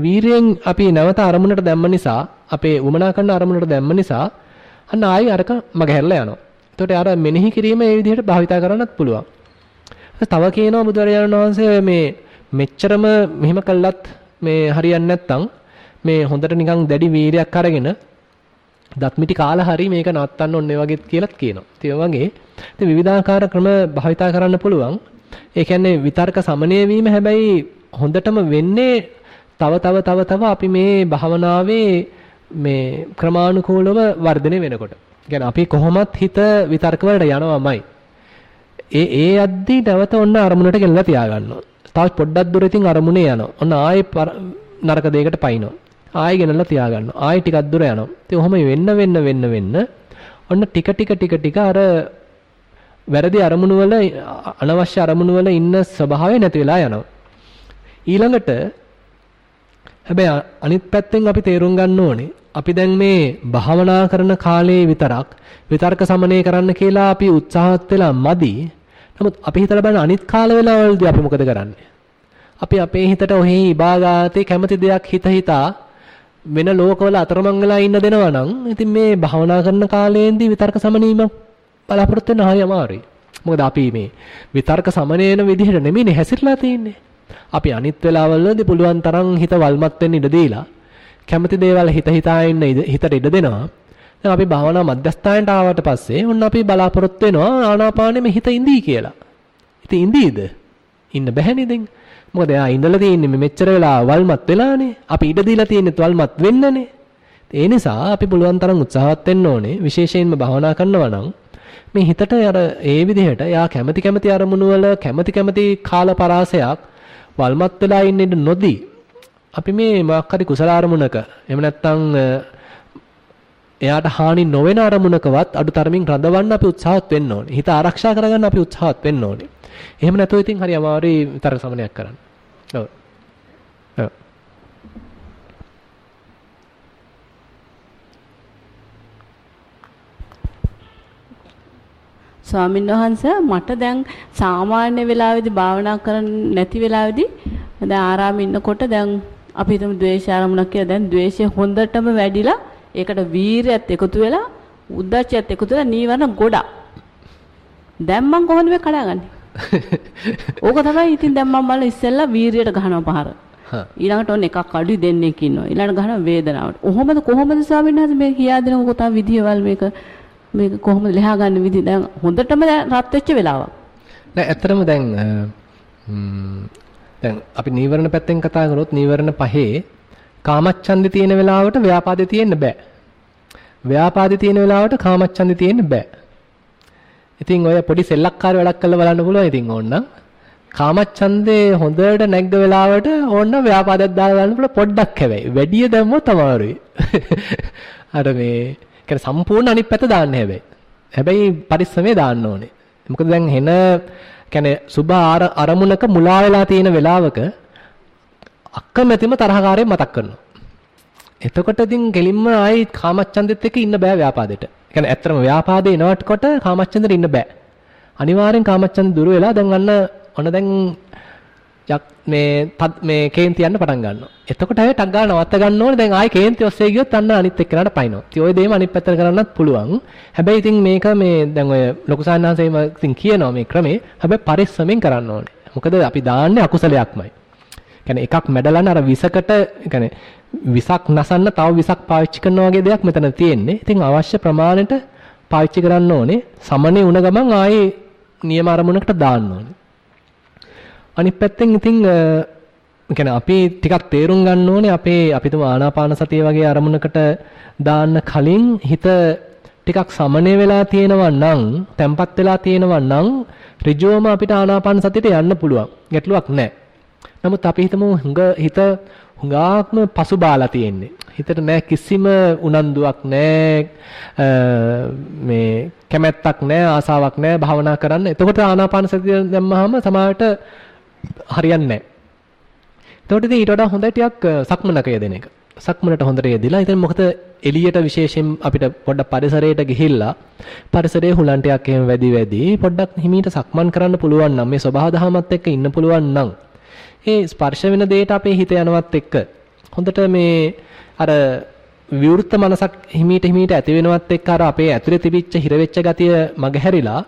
S1: වීරයෙන් අපි නැවත අරමුණට දැම්ම නිසා, අපේ උමනා කරන අරමුණට දැම්ම නිසා අන්න ආයි අරක මගහැරලා යනවා. එතකොට අර මෙනෙහි කිරීම මේ විදිහට භාවිතා කරන්නත් පුළුවන්. තව කියනවා බුදුරජාණන් වහන්සේ මේ මෙච්චරම මෙහෙම කළත් මේ හරියන්නේ නැත්නම් මේ හොඳට නිකන් දැඩි වීරයක් අරගෙන දත්මිටි කාලා හරි මේක නවත්තන්න ඕනේ වගේ කියලාත් කියනවා. ඒ වගේ ඉතින් විවිධාකාර ක්‍රම භාවිතා කරන්න පුළුවන්. ඒ කියන්නේ විතර්ක සමනය වීම හැබැයි හොඳටම වෙන්නේ තව අපි මේ භාවනාවේ මේ ක්‍රමානුකූලව වර්ධනය වෙනකොට. කියන්නේ අපි කොහොමත් හිත විතර්ක වලට යනවාමයි. ඒ යද්දී නැවත ඔන්න අරමුණට ගෙනලා තියාගන්නවා. තව පොඩ්ඩක් දුර ඉතින් අරමුණේ යනවා. ඔන්න ආයේ නරක දෙයකට පයින්නවා. ආයෙ ගෙනල්ලා තියාගන්නවා. ආයෙ ටිකක් දුර යනවා. ඉතින් ඔහොම වෙන්න ඔන්න ටික අර වැරදි අරමුණු වල අනවශ්‍ය අරමුණු වල ඉන්න ස්වභාවය නැති වෙලා යනවා. ඊළඟට හැබැයි අනිත් පැත්තෙන් අපි තේරුම් ගන්න ඕනේ අපි දැන් මේ භාවනා කරන කාලේ විතරක් විතර්ක සමනය කරන්න කියලා අපි උත්සාහත් වෙලා මදි. නමුත් අපි හිතලා බලන අනිත් කාල වේලාවලදී අපි මොකද කරන්නේ? අපි අපේ හිතට ඔහේ ඉබාගාතේ කැමති දෙයක් හිතා වෙන ලෝකවල අතරමං වෙලා ඉන්න දෙනවා නම් ඉතින් මේ භාවනා කරන කාලේදී විතර්ක සමනීමක් බලාපොරොත්තු වෙන හරිය අමාරුයි. මොකද අපි මේ විතර්ක සමනයන විදිහට නෙමෙයිනේ හැසිරලා තියෙන්නේ. අපි අනිත් වෙලාවවලදී පුළුවන් තරම් හිත වල්මත් වෙන්න ඉඩ දීලා කැමති දේවල් හිතා ඉන්න හිතට ඉඩ දෙනවා. දැන් අපි භාවනා මධ්‍යස්ථානට ආවට පස්සේ ඔන්න අපි බලාපොරොත්තු වෙනවා ආනාපානෙම හිත ඉඳී කියලා. ඉතින් ඉඳීද? ඉන්න බැහැනේ දැන්. මොකද එයා ඉඳලා තියෙන්නේ මෙච්චර වෙලා වල්මත් වෙලානේ. අපි ඉඩ දීලා තියෙන්නේ වල්මත් වෙන්නනේ. ඒ නිසා අපි පුළුවන් තරම් උත්සාහවත් වෙන්න ඕනේ. විශේෂයෙන්ම භාවනා කරනවා නම් මේ හිතට අර ඒ විදිහට යා කැමති අරමුණු වල කැමති කාල පරාසයක් වල්මත් වෙලා ඉන්න නොදී අපි මේ මොකක් හරි කුසල අරමුණක එහෙම නැත්නම් එයාට හානි නොවන අරමුණකවත් අඩුතරමින් රඳවන්න අපි උත්සාහත් වෙන්න ඕනේ. හිත ආරක්ෂා කරගන්න අපි උත්සාහත් වෙන්න ඕනේ. එහෙම නැතුව ඉතින් හරි අමාරුයි විතර්ක සමනයක් කරන්න. ඔව්. ඔව්.
S3: ස්වාමීන් වහන්සේ මට දැන් සාමාන්‍ය වෙලාවෙදි භාවනා කරන්නේ නැති වෙලාවෙදි දැන් ආරාමෙ ඉන්නකොට දැන් අපි හිතමු ද්වේෂ ආරමුණක් කියලා දැන් ද්වේෂය හොඳටම වැඩිලා ඒකට වීරයත් එකතු වෙලා උද්දච්චයත් එකතු වෙලා නීවරණ ගොඩක්. දැන් මම කොහොමද මේ කඩාගන්නේ? ඕක තමයි ඉතින් දැන් මම බලලා ඉස්සෙල්ලා වීරියට ගහනවා පහර. ඊළඟට ඔන්න එකක් අඩුයි දෙන්නෙක් ඉන්නවා. ඊළඟට ගහනවා වේදනාවට. කොහොමද ස්වාමීන් වහන්සේ මේ කියා දෙනකො තව විදියවල් මේක කොහොමද ලෙහා ගන්න විදිය දැන් හොඳටම රත් වෙච්ච වෙලාවක්.
S1: නෑ ඇත්තටම දැන් අපි නීවරණ පැත්තෙන් කතා කරොත් නීවරණ පහේ කාමච්ඡන්දේ තියෙන වෙලාවට ව්‍යාපාදේ තියෙන්න බෑ. ව්‍යාපාදේ තියෙන වෙලාවට කාමච්ඡන්දේ තියෙන්න බෑ. ඉතින් ඔය පොඩි සෙල්ලක්කාර වැඩක් කරලා බලන්න පුළුවන් ඉතින් ඕනනම් කාමච්ඡන්දේ හොඳට නැග්ග වෙලාවට ඕන්න ව්‍යාපාදයක් දාලා ගන්න පුළුවන් පොඩ්ඩක් හැබැයි වැඩි දැම්මොත් අමාරුයි. අර මේ කියන්නේ සම්පූර්ණ අනිත් පැත්ත දාන්න හැබැයි පරිස්සමේ දාන්න ඕනේ. මොකද දැන් හෙන කියන්නේ සුභ අරමුණක මුලා වෙලා තියෙන වෙලාවක අකමැතිම තරහකාරයෙන් මතක් කරනවා. එතකොට ඉතින් කෙලින්ම ආයි කාමච්ඡන්දෙත් එක්ක ඉන්න බෑ ව්‍යාපාදෙට. කියන්නේ ඇත්තටම ව්‍යාපාදේ එනවටකොට කාමච්ඡන්දෙට ඉන්න බෑ. අනිවාර්යෙන් කාමච්ඡන්ද දුර වෙලා දැන් දැන් මේ කේන්ති යන්න පටන් ගන්නවා. එතකොට හැබැයි ටක් ගාලා නවත්ත ගන්න ඕනේ. දැන් ආයි කේන්ති ඔස්සේ ගියොත් අන්න අනිත් එක්කනට පයින්නවා. ඉතින් ওই දෙයම අනිත් පැත්තට කරන්නත් පුළුවන්. හැබැයි ඉතින් මේක මේ දැන් ඔය ලොකු සාන්නාසෙම ඉතින් කියනවා මේ ක්‍රමේ. හැබැයි පරිස්සමෙන් කරන්න ඕනේ. මොකද අපි දාන්නේ අකුසලයක්මයි. කියන්නේ එකක් මැඩලන අර විසකට කියන්නේ විසක් නසන්න තව විසක් පාවිච්චි කරනවා වගේ දෙයක් මෙතන තියෙන්නේ. ඉතින් අවශ්‍ය ප්‍රමාණයට පාවිච්චි කරන්න ඕනේ. සමනේ වුණ ගමන් ආයේ නියම අරමුණකට දාන්න ඕනේ. අනිත් පැත්තෙන් ඉතින් කියන්නේ අපි ටිකක් තේරුම් ගන්න ඕනේ අපි තුම ආනාපාන සතිය වගේ අරමුණකට දාන්න කලින් හිත ටිකක් සමනය වෙලා තියෙනවා නම්, තැම්පත් වෙලා තියෙනවා නම් ඍජුවම අපිට ආනාපාන සතියට යන්න පුළුවන්. ගැටලුවක් නැහැ. නමුත් අපි හිතමු හිත හුඟාක්ම පසුබාලා තියෙන්නේ. හිතට නෑ කිසිම උනන්දුවක් නෑ, මේ කැමැත්තක් නෑ, ආසාවක් නෑ භාවනා කරන්න. එතකොට ආනාපාන සතිය දැම්මහම සමාහට හරියන්නේ නෑ. එතකොට ඉතින් ඊට වඩා හොඳයි ටිකක් සක්මනක යෙදෙන එක. සක්මනට හොඳට යෙදিলা. ඉතින් මොකද එළියට විශේෂයෙන් අපිට පොඩ්ඩක් පරිසරයට ගිහිල්ලා පරිසරයේ හුලන් ටිකක් එහෙම වැඩි පොඩ්ඩක් හිමීට සක්මන් කරන්න පුළුවන් නම්, මේ ස්වභාව දහමත් එක්ක ඉන්න පුළුවන් නම්, ඒ ස්පර්ශ වෙන දෙයට අපේ හිත යනවත් එක්ක හොඳට මේ අර විවෘත මනසක් හිමීට ඇති වෙනවත් එක්ක අර අපේ ඇතුලේ තිබිච්ච හිර වෙච්ච ගතිය මගහැරිලා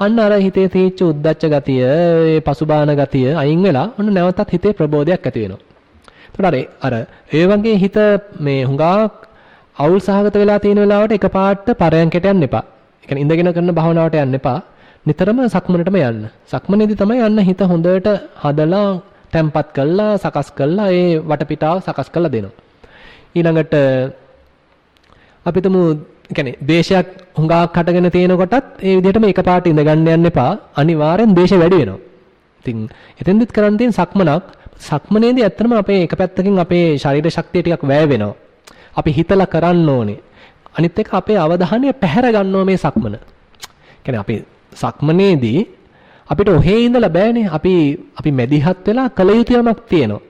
S1: අන්න අර හිතේ තියෙච්ච උද්දච්ච ගතිය, ඒ පසුබාන ගතිය අයින් වෙලා ඔන්න නැවතත් හිතේ ප්‍රබෝධයක් ඇති වෙනවා. එතකොට අර ඒ වගේ හිත මේ හුඟා අවුල් සහගත වෙලා තියෙන වෙලාවට එකපාරට පරයන්කට යන්න එපා. ඒ කියන්නේ ඉඳගෙන කරන භාවනාවට යන්න එපා. නිතරම සක්මනටම යන්න. සක්මනේදී තමයි යන්න හිත හොඳට හදලා තැම්පත් කළා, සකස් කළා, ඒ වටපිටාව සකස් කළා දෙනවා. ඊළඟට අපිටම කියන්නේ දේශයක් හුඟක් හටගෙන තියෙනකොටත් ඒ විදිහටම එකපාරට ඉඳ ගන්න යන්න එපා. අනිවාර්යෙන් දේශය වැඩි වෙනවා. ඉතින් එතෙන්දිත් කරන්න තියෙන සක්මනක්. සක්මනේදී ඇත්තටම අපේ එක පැත්තකින් අපේ ශරීර ශක්තිය ටිකක් වැය වෙනවා. අපි හිතලා කරන්න ඕනේ. අනිත් එක අපේ අවධානය පැහැර ගන්න ඕනේ මේ සක්මන. කියන්නේ අපි සක්මනේදී අපිට ඔහේ ඉඳලා බෑනේ. අපි මැදිහත් වෙලා කල යුතු යමක් තියෙනවා.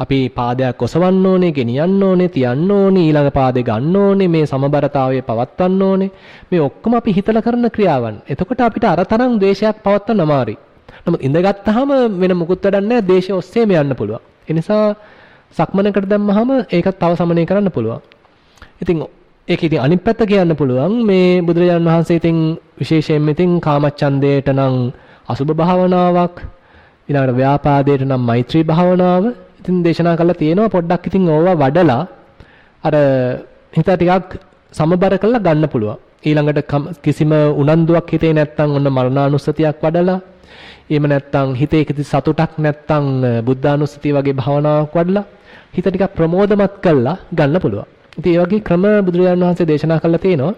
S1: අපි පාදයක් ඔසවන්න ඕනේ, ගෙනියන්න ඕනේ, තියන්න ඕනේ, ඊළඟ පාදේ ගන්න ඕනේ, මේ සමබරතාවය පවත්වන්න ඕනේ. මේ ඔක්කොම අපි හිතලා කරන ක්‍රියාවන්. එතකොට අපිට අර තරම් ද්වේෂයක් පවත්වන්න අමාරුයි. නමුත් ඉඳගත්තාම වෙන මුකුත් වැඩක් නැහැ, ද්වේෂය ඔස්සේම යන්න පුළුවන්. ඒ නිසා සක්මනකට දැම්මහම ඒකත් තව සමනය කරන්න පුළුවන්. ඉතින් ඒක ඉතින් අනිත් පැත්ත කියන්න පුළුවන් මේ බුදුරජාණන් වහන්සේ ඉතින් විශේෂයෙන්ම ඉතින් කාමච්ඡන්දයට නම් අසුභ භාවනාවක්, ඊළඟට ව්‍යාපාදයට නම් මෛත්‍රී භාවනාව ඉතින් දේශනා කරලා තියෙනවා. පොඩ්ඩක් ඉතින් ඕවා වඩලා අර හිත ටිකක් සමබර කරලා ගන්න පුළුවන්. ඊළඟට කිසිම උනන්දුවක් හිතේ නැත්තම් ඔන්න මරණානුස්සතියක් වඩලා, එහෙම නැත්තම් හිතේ කිසි සතුටක් නැත්තම් බුද්ධානුස්සතිය වගේ භාවනාවක් වඩලා හිත ටිකක් ප්‍රමෝදමත් කරලා ගන්න පුළුවන්. ඉතින් මේ වගේ ක්‍රම බුදුරජාණන් වහන්සේ දේශනා කරලා තියෙනවා.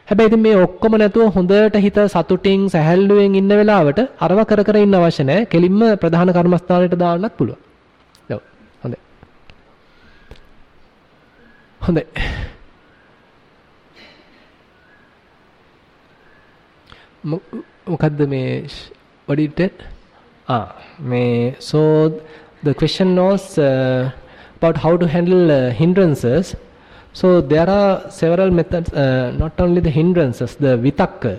S1: හැබැයි ඉතින් මේ ඔක්කොම නැතුව හොඳට හිත සතුටින් සැහැල්ලුවෙන් ඉන්න වෙලාවට අරව කර ඉන්න අවශ්‍ය නැහැ. කෙලින්ම ප්‍රධාන කර්මස්ථානයට දාන්නත් පුළුවන්. ඔව්. හොඳයි. හොඳයි. මොකද්ද මේ what did it? So the question was about how to handle hindrances. So there are several methods, not only the hindrances, the vitakka,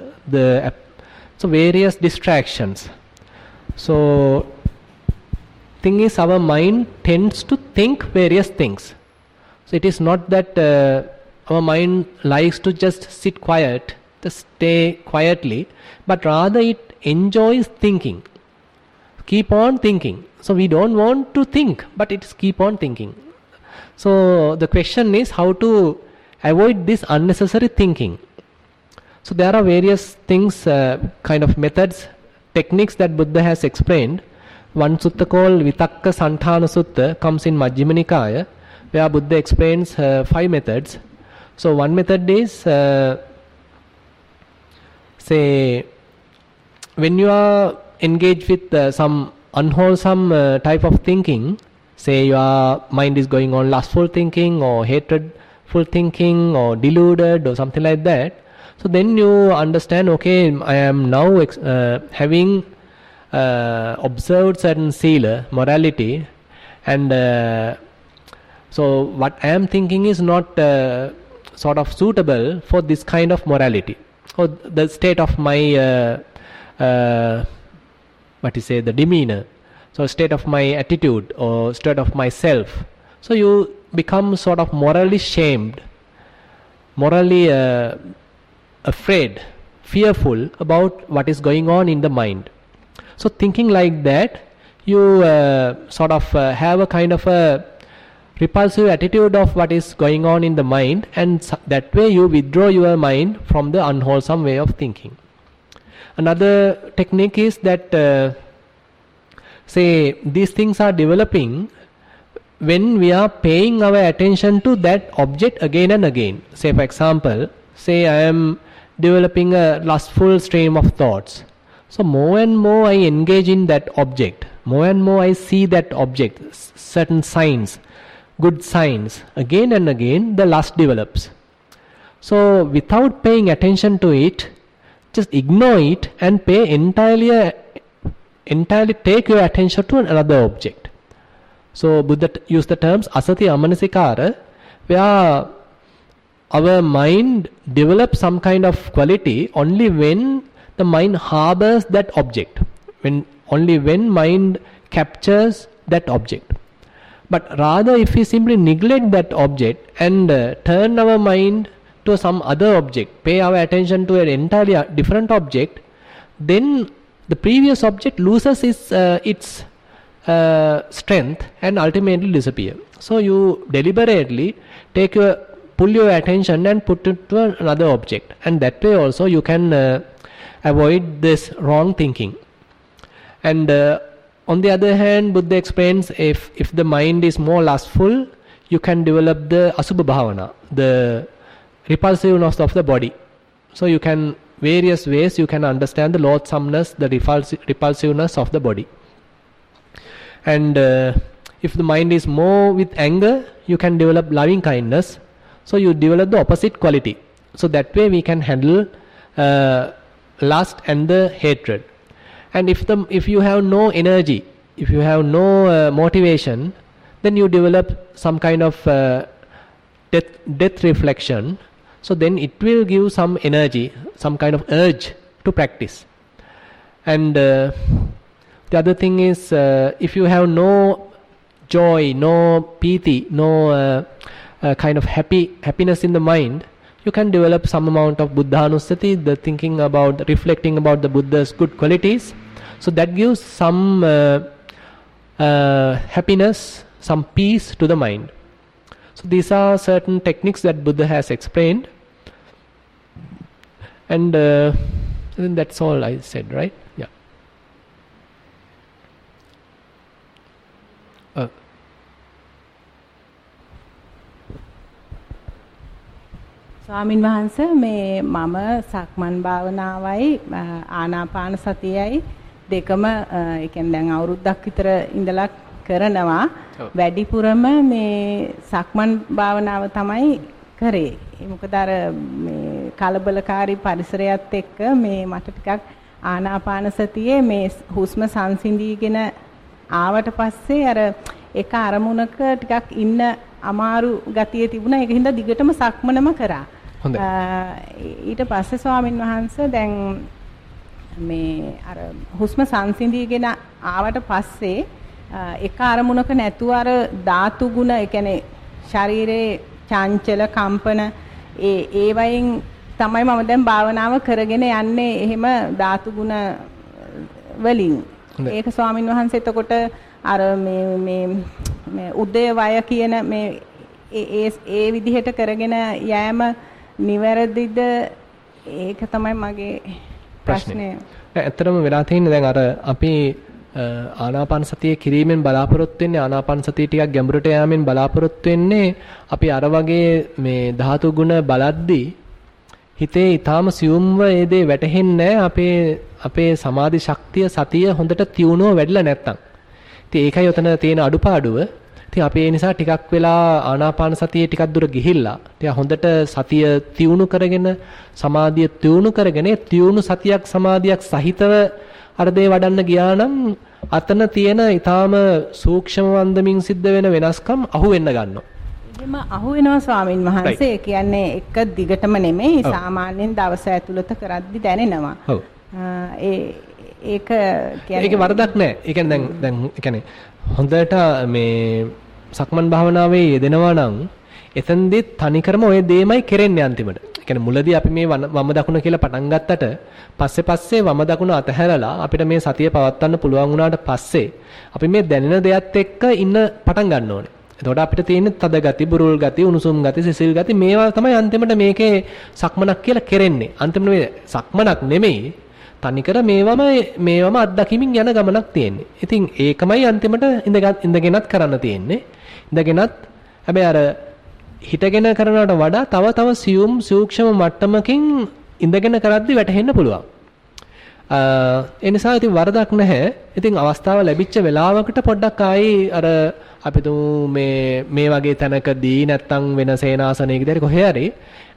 S1: so various distractions. So thing is, our mind tends to think various things. So it is not that our mind likes to just sit quiet, just stay quietly, but rather it enjoys thinking. Keep on thinking. So we don't want to think, but it's keep on thinking. So the question is how to avoid this unnecessary thinking. So there are various things, kind of methods, techniques that Buddha has explained. One sutta called Vitakka Santhana Sutta comes in Majjhima Nikaya, where Buddha explains 5 methods. So one method is, say, when you are engaged with some unwholesome type of thinking, say your mind is going on lustful thinking or hatredful thinking or deluded or something like that, so then you understand, okay, I am now having observed certain sila, morality, and so what I am thinking is not sort of suitable for this kind of morality, or the state of my the demeanor, so state of my attitude or state of myself. So you become sort of morally shamed, morally afraid, fearful about what is going on in the mind. So thinking like that, you sort of have a kind of a repulsive attitude of what is going on in the mind, and that way you withdraw your mind from the unwholesome way of thinking. Another technique is that say these things are developing when we are paying our attention to that object again and again. Say for example, say I am developing a lustful stream of thoughts. So more and more I engage in that object, more and more I see that object, certain signs, good signs, again and again the lust develops. So without paying attention to it, just ignore it and pay entirely take your attention to another object. So Buddha used the terms asati amanasikara, where our mind develops some kind of quality only when the mind harbors that object, only when mind captures that object. But rather if we simply neglect that object and turn our mind to some other object, pay our attention to an entirely different object, then the previous object loses its strength and ultimately disappear. So you deliberately pull your attention and put it to another object, and that way also you can avoid this wrong thinking. And on the other hand, Buddha explains if the mind is more lustful, you can develop the asubha bhavana, the repulsiveness of the body. So you can, various ways you can understand the loathsomeness, the repulsiveness of the body. And if the mind is more with anger, you can develop loving kindness. So you develop the opposite quality. So that way we can handle lust and the hatred. And if you have no energy, if you have no motivation, then you develop some kind of death reflection. So then it will give some energy, some kind of urge to practice. And the other thing is, if you have no joy, no piti, no kind of happiness in the mind, you can develop some amount of buddhanusati, the thinking about, reflecting about the Buddha's good qualities. So that gives some happiness, some peace to the mind. So these are certain techniques that Buddha has explained. And that's all I said, right? Yeah.
S4: ස්වාමින් වහන්සේ මේ මම සක්මන් භාවනාවයි ආනාපාන සතියයි දෙකම ඒ කියන්නේ දැන් අවුරුද්දක් විතර ඉඳලා කරනවා. වැඩිපුරම මේ සක්මන් භාවනාව තමයි කරේ. මොකද අර මේ කලබලකාරී පරිසරයත් එක්ක මේ මට ටිකක් ආනාපාන සතියේ මේ හුස්ම සංසිඳීගෙන ආවට පස්සේ අර එක අරමුණක ටිකක් ඉන්න අමාරු ගතිය තිබුණා. ඒක හින්දා දිගටම සක්මනම කරා. ඊට පස්සේ ස්වාමින් වහන්සේ දැන් මේ අර හුස්ම සංසිඳීගෙන ආවට පස්සේ එක අරමුණක නැතුව අර ධාතු ගුණ, ඒ කියන්නේ ශරීරයේ චංචල කම්පන ඒ වයින් තමයි මම දැන් භාවනාව කරගෙන යන්නේ. එහෙම ධාතු ගුණ වලින් ඒක ස්වාමින් වහන්සේ එතකොට අර මේ උදේ වය කියන මේ ඒ විදිහට කරගෙන යෑම නිවැරදිද? ඒක තමයි මගේ ප්‍රශ්නය.
S1: ඇත්තටම වෙලා තියෙන්නේ දැන් අර අපි ආනාපාන සතිය කිරීමෙන් බලාපොරොත්තු වෙන්නේ, ආනාපාන සතිය ටිකක් ගැඹුරට යාමෙන් බලාපොරොත්තු වෙන්නේ අපි අර වගේ මේ ධාතු ගුණ බලද්දී හිතේ ඊටාම සියුම්ව ඒ දේ වැටහෙන්නේ අපේ සමාධි ශක්තිය, සතිය හොඳට තියුණුව වැඩිලා නැත්තම්. ඉතින් ඒකයි උතන තියෙන අඩුපාඩුව. ඉතින් අපි ඒ නිසා ටිකක් වෙලා ආනාපාන සතියේ ටිකක් දුර ගිහිල්ලා ටික හොඳට සතිය තියුණු කරගෙන, සමාධිය තියුණු කරගෙන, තියුණු සතියක් සමාධියක් සහිතව අර දේ වඩන්න ගියා නම් අතන තියෙන ඊටාම සූක්ෂම වන්දමින් සිද්ධ වෙන වෙනස්කම් අහු වෙන්න ගන්නවා.
S4: එහෙම අහු වෙනවා ස්වාමින් වහන්සේ. ඒ කියන්නේ එක දිගටම නෙමෙයි, සාමාන්‍යයෙන් දවස ඇතුළත කරද්දි දැනෙනවා.
S1: ඔව්.
S4: ඒක කියන්නේ
S1: ඒකේ වරදක් නැහැ. ඒ කියන්නේ දැන් ඒ කියන්නේ හොඳට මේ සක්මන් භාවනාවේ යෙදෙනවා නම් එතෙන්දී තනිකරම ওই දෙයමයි කෙරෙන්නේ අන්තිමට. ඒ කියන්නේ මුලදී අපි මේ වම දකුණ කියලා පටන් ගත්තට පස්සේ වම දකුණ අතහැරලා අපිට මේ සතිය පවත්වන්න පුළුවන් වුණාට පස්සේ අපි මේ දැනෙන දෙයත් එක්ක ඉන්න පටන් ගන්න ඕනේ. එතකොට අපිට තියෙන්නේ තද ගති, බුරුල් ගති, උණුසුම් ගති, සිසිල් ගති, මේවා තමයි අන්තිමට මේකේ සක්මනක් කියලා කෙරෙන්නේ. අන්තිමට මේ සක්මනක් නෙමෙයි, තනිකර මේවම අත්දැකීමින් යන ගමනක් තියෙන්නේ. ඉතින් ඒකමයි අන්තිමට ඉඳගෙනත් කරන්න තියෙන්නේ. ඉඳගෙනත් හැබැයි අර හිටගෙන කරනවට වඩා තව සියුම් සූක්ෂම මට්ටමකින් ඉඳගෙන කරද්දි වැටහෙන්න පුළුවන්. ඒ නිසා ඉතින් වරදක් නැහැ. ඉතින් අවස්ථාව ලැබිච්ච වෙලාවකට පොඩ්ඩක් ආයි අර අපි මේ වගේ තැනකදී නැත්තම් වෙන සේනාසනයකදී හරි කොහේ හරි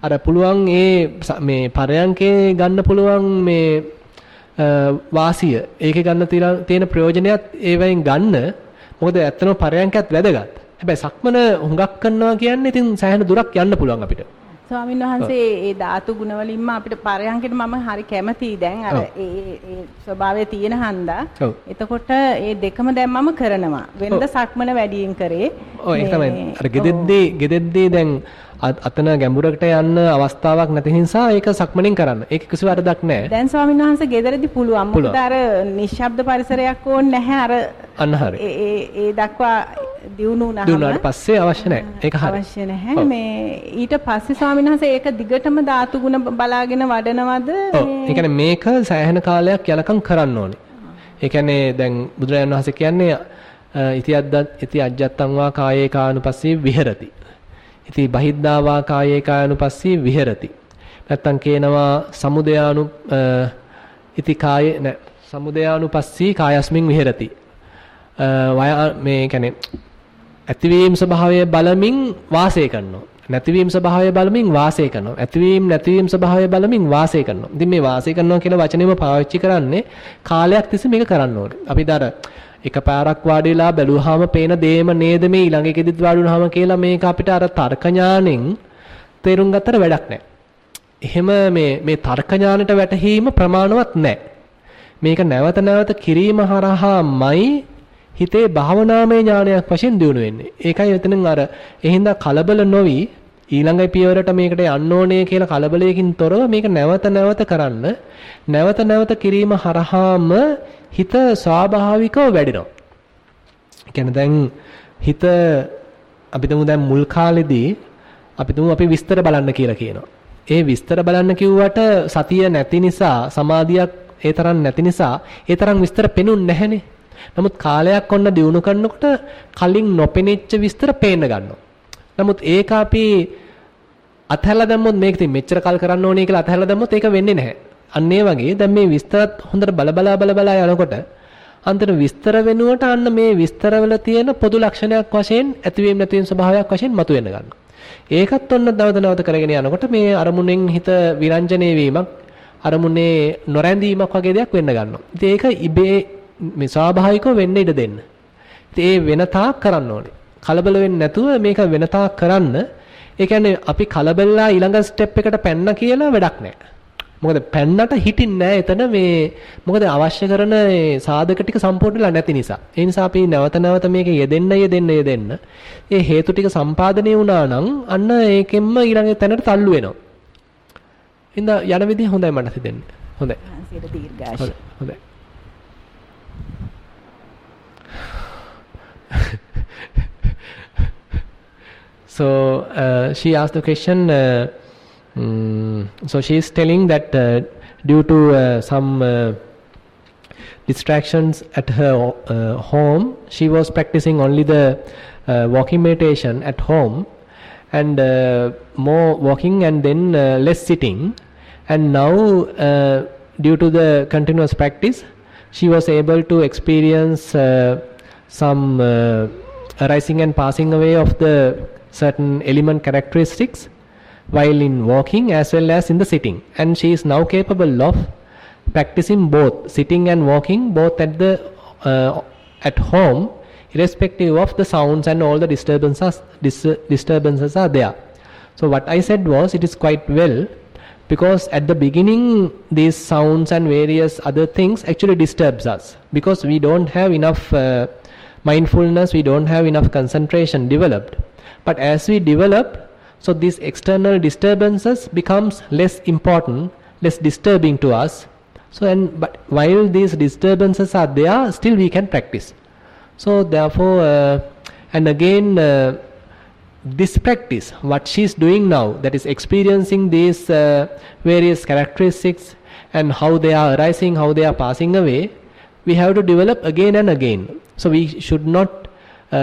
S1: අර පුළුවන් මේ පරයන්කේ ගන්න පුළුවන් මේ වාසිය ඒකේ ගන්න තියෙන ප්‍රයෝජනයත් ඒවෙන් ගන්න. මොකද ඇත්තම පරයන්කත් වැදගත්. හැබැයි සක්මන හුඟක් කරනවා කියන්නේ ඉතින් සෑහෙන දුරක් යන්න පුළුවන් අපිට.
S4: ස්වාමීන් වහන්සේ ඒ ධාතු ගුණ වලින්ම අපිට පරයන්කෙට මම හරි කැමතියි දැන් අර ඒ ස්වභාවය තියෙන හන්දා. එතකොට ඒ දෙකම දැන් මම කරනවා. වෙනද සක්මන වැඩියෙන් කරේ.
S1: ඔව් ඒක තමයි. අර ගෙදෙද්දී දැන් අතන ගැඹුරකට යන්න අවස්ථාවක් නැති නිසා ඒක සක්මනින් කරන්න. ඒක කිසි වරදක් නැහැ.
S4: දැන් ස්වාමීන් වහන්සේ ගෙදරදී පුළුවන්. මොකද අර නිශ්ශබ්ද පරිසරයක් ඕනේ නැහැ අර
S1: අන්න හරි.
S4: ඒ දක්වා
S1: දිනුනාට පස්සේ අවශ්‍ය නැහැ. ඒක හරි.
S4: අවශ්‍ය නැහැ. මේ ඊට පස්සේ ස්වාමීන් වහන්සේ ඒක දිගටම ධාතු ගුණ බලාගෙන වඩනවද?
S1: ඒ කියන්නේ මේක සෑහෙන කාලයක් යනකම් කරන්න ඕනේ. ඒ කියන්නේ දැන් බුදුරජාණන් වහන්සේ කියන්නේ ඉති අජ්ජත්තං වා කායේ කානුපස්සී විහෙරති. ඉති බහිද්ධාවා කායේ කායනුපස්සී විහෙරති. නැත්තම් කියනවා සමුදයානුපස්සී කායස්මින් විහෙරති. මේ කියන්නේ ඇතිවීම ස්වභාවය බලමින් වාසය කරනවා. නැතිවීම ස්වභාවය බලමින් වාසය කරනවා. ඇතිවීම නැතිවීම ස්වභාවය බලමින් වාසය කරනවා. ඉතින් මේ වාසය කරනවා කියන වචනේම පාවිච්චි කරන්නේ කාලයක් තිස්සේ මේක කරන්න ඕනේ. අපි දර එකපාරක් වාඩි වෙලා බැලුවාම පේන දේම නේද මේ ඊළඟ එකෙදිත් වාඩි වුණාම කියලා මේක අපිට අර තර්ක ඥාණයෙන් තේරුම් ගත්තට වැඩක් නැහැ. එහෙම මේ තර්ක ඥාණයට වැටහීම ප්‍රමාණවත් නැහැ. මේක නැවත නැවත කිරීම හරහාමයි හිතේ භාවනාමය ඥානයක් වශයෙන් දියුණු වෙන්නේ. ඒකයි එතනින් අර එහින්දා කලබල නොවි ඊළඟ පියවරට මේකට යන්න ඕනේ කියලා කලබලයකින් තොරව මේක නැවත නැවත කරන්න. නැවත නැවත කිරීම හරහාම හිත ස්වාභාවිකව වැඩෙනවා. ඒ කියන්නේ දැන් හිත අපි දැන් මුල් කාලෙදී අපි විස්තර බලන්න කියලා කියනවා. ඒ විස්තර බලන්න කිව්වට සතිය නැති නිසා සමාධියක් ඒ තරම් නැති නිසා ඒ තරම් විස්තර පෙනුන්නේ නැහනේ. නමුත් කාලයක් ඔන්න දිනු කරනකොට කලින් නොපෙනෙච්ච විස්තර පේන්න ගන්නවා. නමුත් ඒක අපි අතහැරලා දැම්මොත් මේක ඉතින් මෙච්චර කල් කරන්න ඕනේ කියලා අතහැරලා දැම්මොත් ඒක වෙන්නේ නැහැ. අන්න ඒ වගේ දැන් මේ විස්තරත් හොඳට බල යනකොට අන්තර විස්තර වෙනුවට අන්න මේ විස්තරවල තියෙන පොදු ලක්ෂණයක් වශයෙන් ඇතිවීම නැතිවීම ස්වභාවයක් වශයෙන් මතුවෙන්න ගන්නවා. ඒකත් ඔන්න නැවත කරගෙන යනකොට මේ අරමුණෙන් හිත විරංජනේ වීමක් අරමුණේ නොරැඳීමක් වගේ දෙයක් වෙන්න ගන්නවා. ඉතින් ඒක ඉබේ මේ ස්වාභාවිකව වෙන්න ඉඩ දෙන්න. ඉතින් ඒ වෙන තාක් කරන්න ඕනේ. කලබල වෙන්නේ නැතුව මේක වෙන තාක් කරන්න. ඒ කියන්නේ අපි කලබලලා ඊළඟ ස්ටෙප් එකට පැන්න කියලා වැඩක් නැහැ. මොකද පැන්නට හිටින්නේ නැහැ එතන මේ මොකද අවශ්‍ය කරන සාධක ටික සම්පූර්ණ වෙලා නැති නිසා. ඒ නිසා අපි නැවත මේක යෙදෙන්න. ඒ හේතු ටික සම්පාදනය වුණා නම් අන්න ඒකෙන්ම ඊළඟ තැනට තල්ලු වෙනවා. ඉතින් යන විදිහ හොඳයි මට හිතෙන්නේ. හොඳයි. හොඳයි. So she asked the question. So she is telling that due to some distractions at her home, she was practicing only the walking meditation at home, and more walking and then less sitting. And now, due to the continuous practice, she was able to experience some arising and passing away of the certain element characteristics while in walking as well as in the sitting, and she is now capable of practicing both sitting and walking both at home, irrespective of the sounds and all the disturbances are there. So what I said was, it is quite well, because at the beginning these sounds and various other things actually disturbs us, because we don't have enough mindfulness, we don't have enough concentration developed. But as we develop, so these external disturbances becomes less important, less disturbing to us. So but while these disturbances are there, still we can practice. So therefore, and again, this practice, what she's doing now, that is experiencing these various characteristics and how they are arising, how they are passing away, we have to develop again and again. So we should not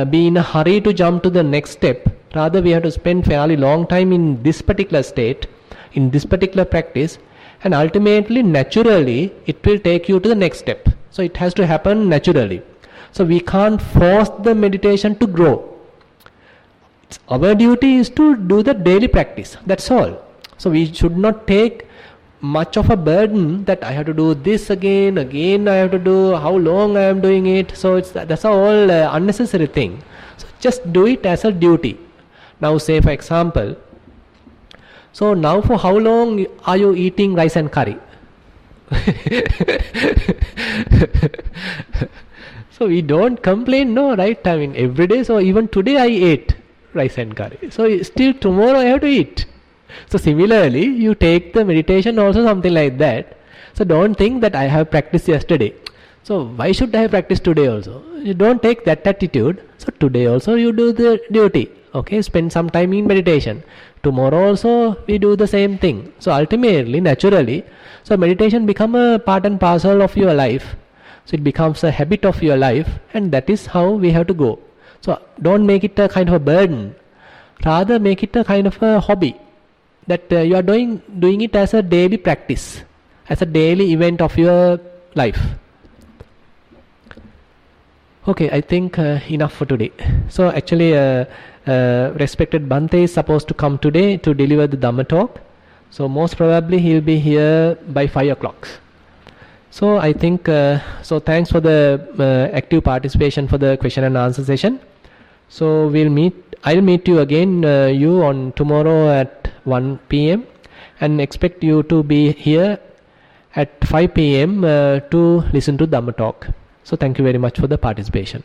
S1: be in a hurry to jump to the next step. Rather, we have to spend fairly long time in this particular state, in this particular practice, and ultimately, naturally, it will take you to the next step. So it has to happen naturally. So we can't force the meditation to grow. Our duty is to do the daily practice. That's all. So we should not take much of a burden that I have to do this again I have to do, how long I am doing it. So that's all unnecessary thing. So just do it as a duty. Now say for example, so now for how long are you eating rice and curry? So we don't complain, no, right? I mean, every day, so even today I ate rice and curry. So still tomorrow I have to eat. So similarly, you take the meditation also something like that. So don't think that I have practiced yesterday, so why should I practice today also? You don't take that attitude. So today also you do the duty. Okay, spend some time in meditation. Tomorrow also we do the same thing. So ultimately, naturally, so meditation become a part and parcel of your life. So it becomes a habit of your life, and that is how we have to go. So don't make it a kind of a burden. Rather make it a kind of a hobby, that you are doing it as a daily practice, as a daily event of your life. Okay, I think enough for today. So actually, respected Bhante is supposed to come today to deliver the Dhamma talk. So most probably he will be here by 5 o'clock. So I think, so thanks for the active participation for the question and answer session. So I'll meet you again, you on tomorrow at 1 p.m. and expect you to be here at 5 p.m. To listen to Dhamma talk. So thank you very much for the participation.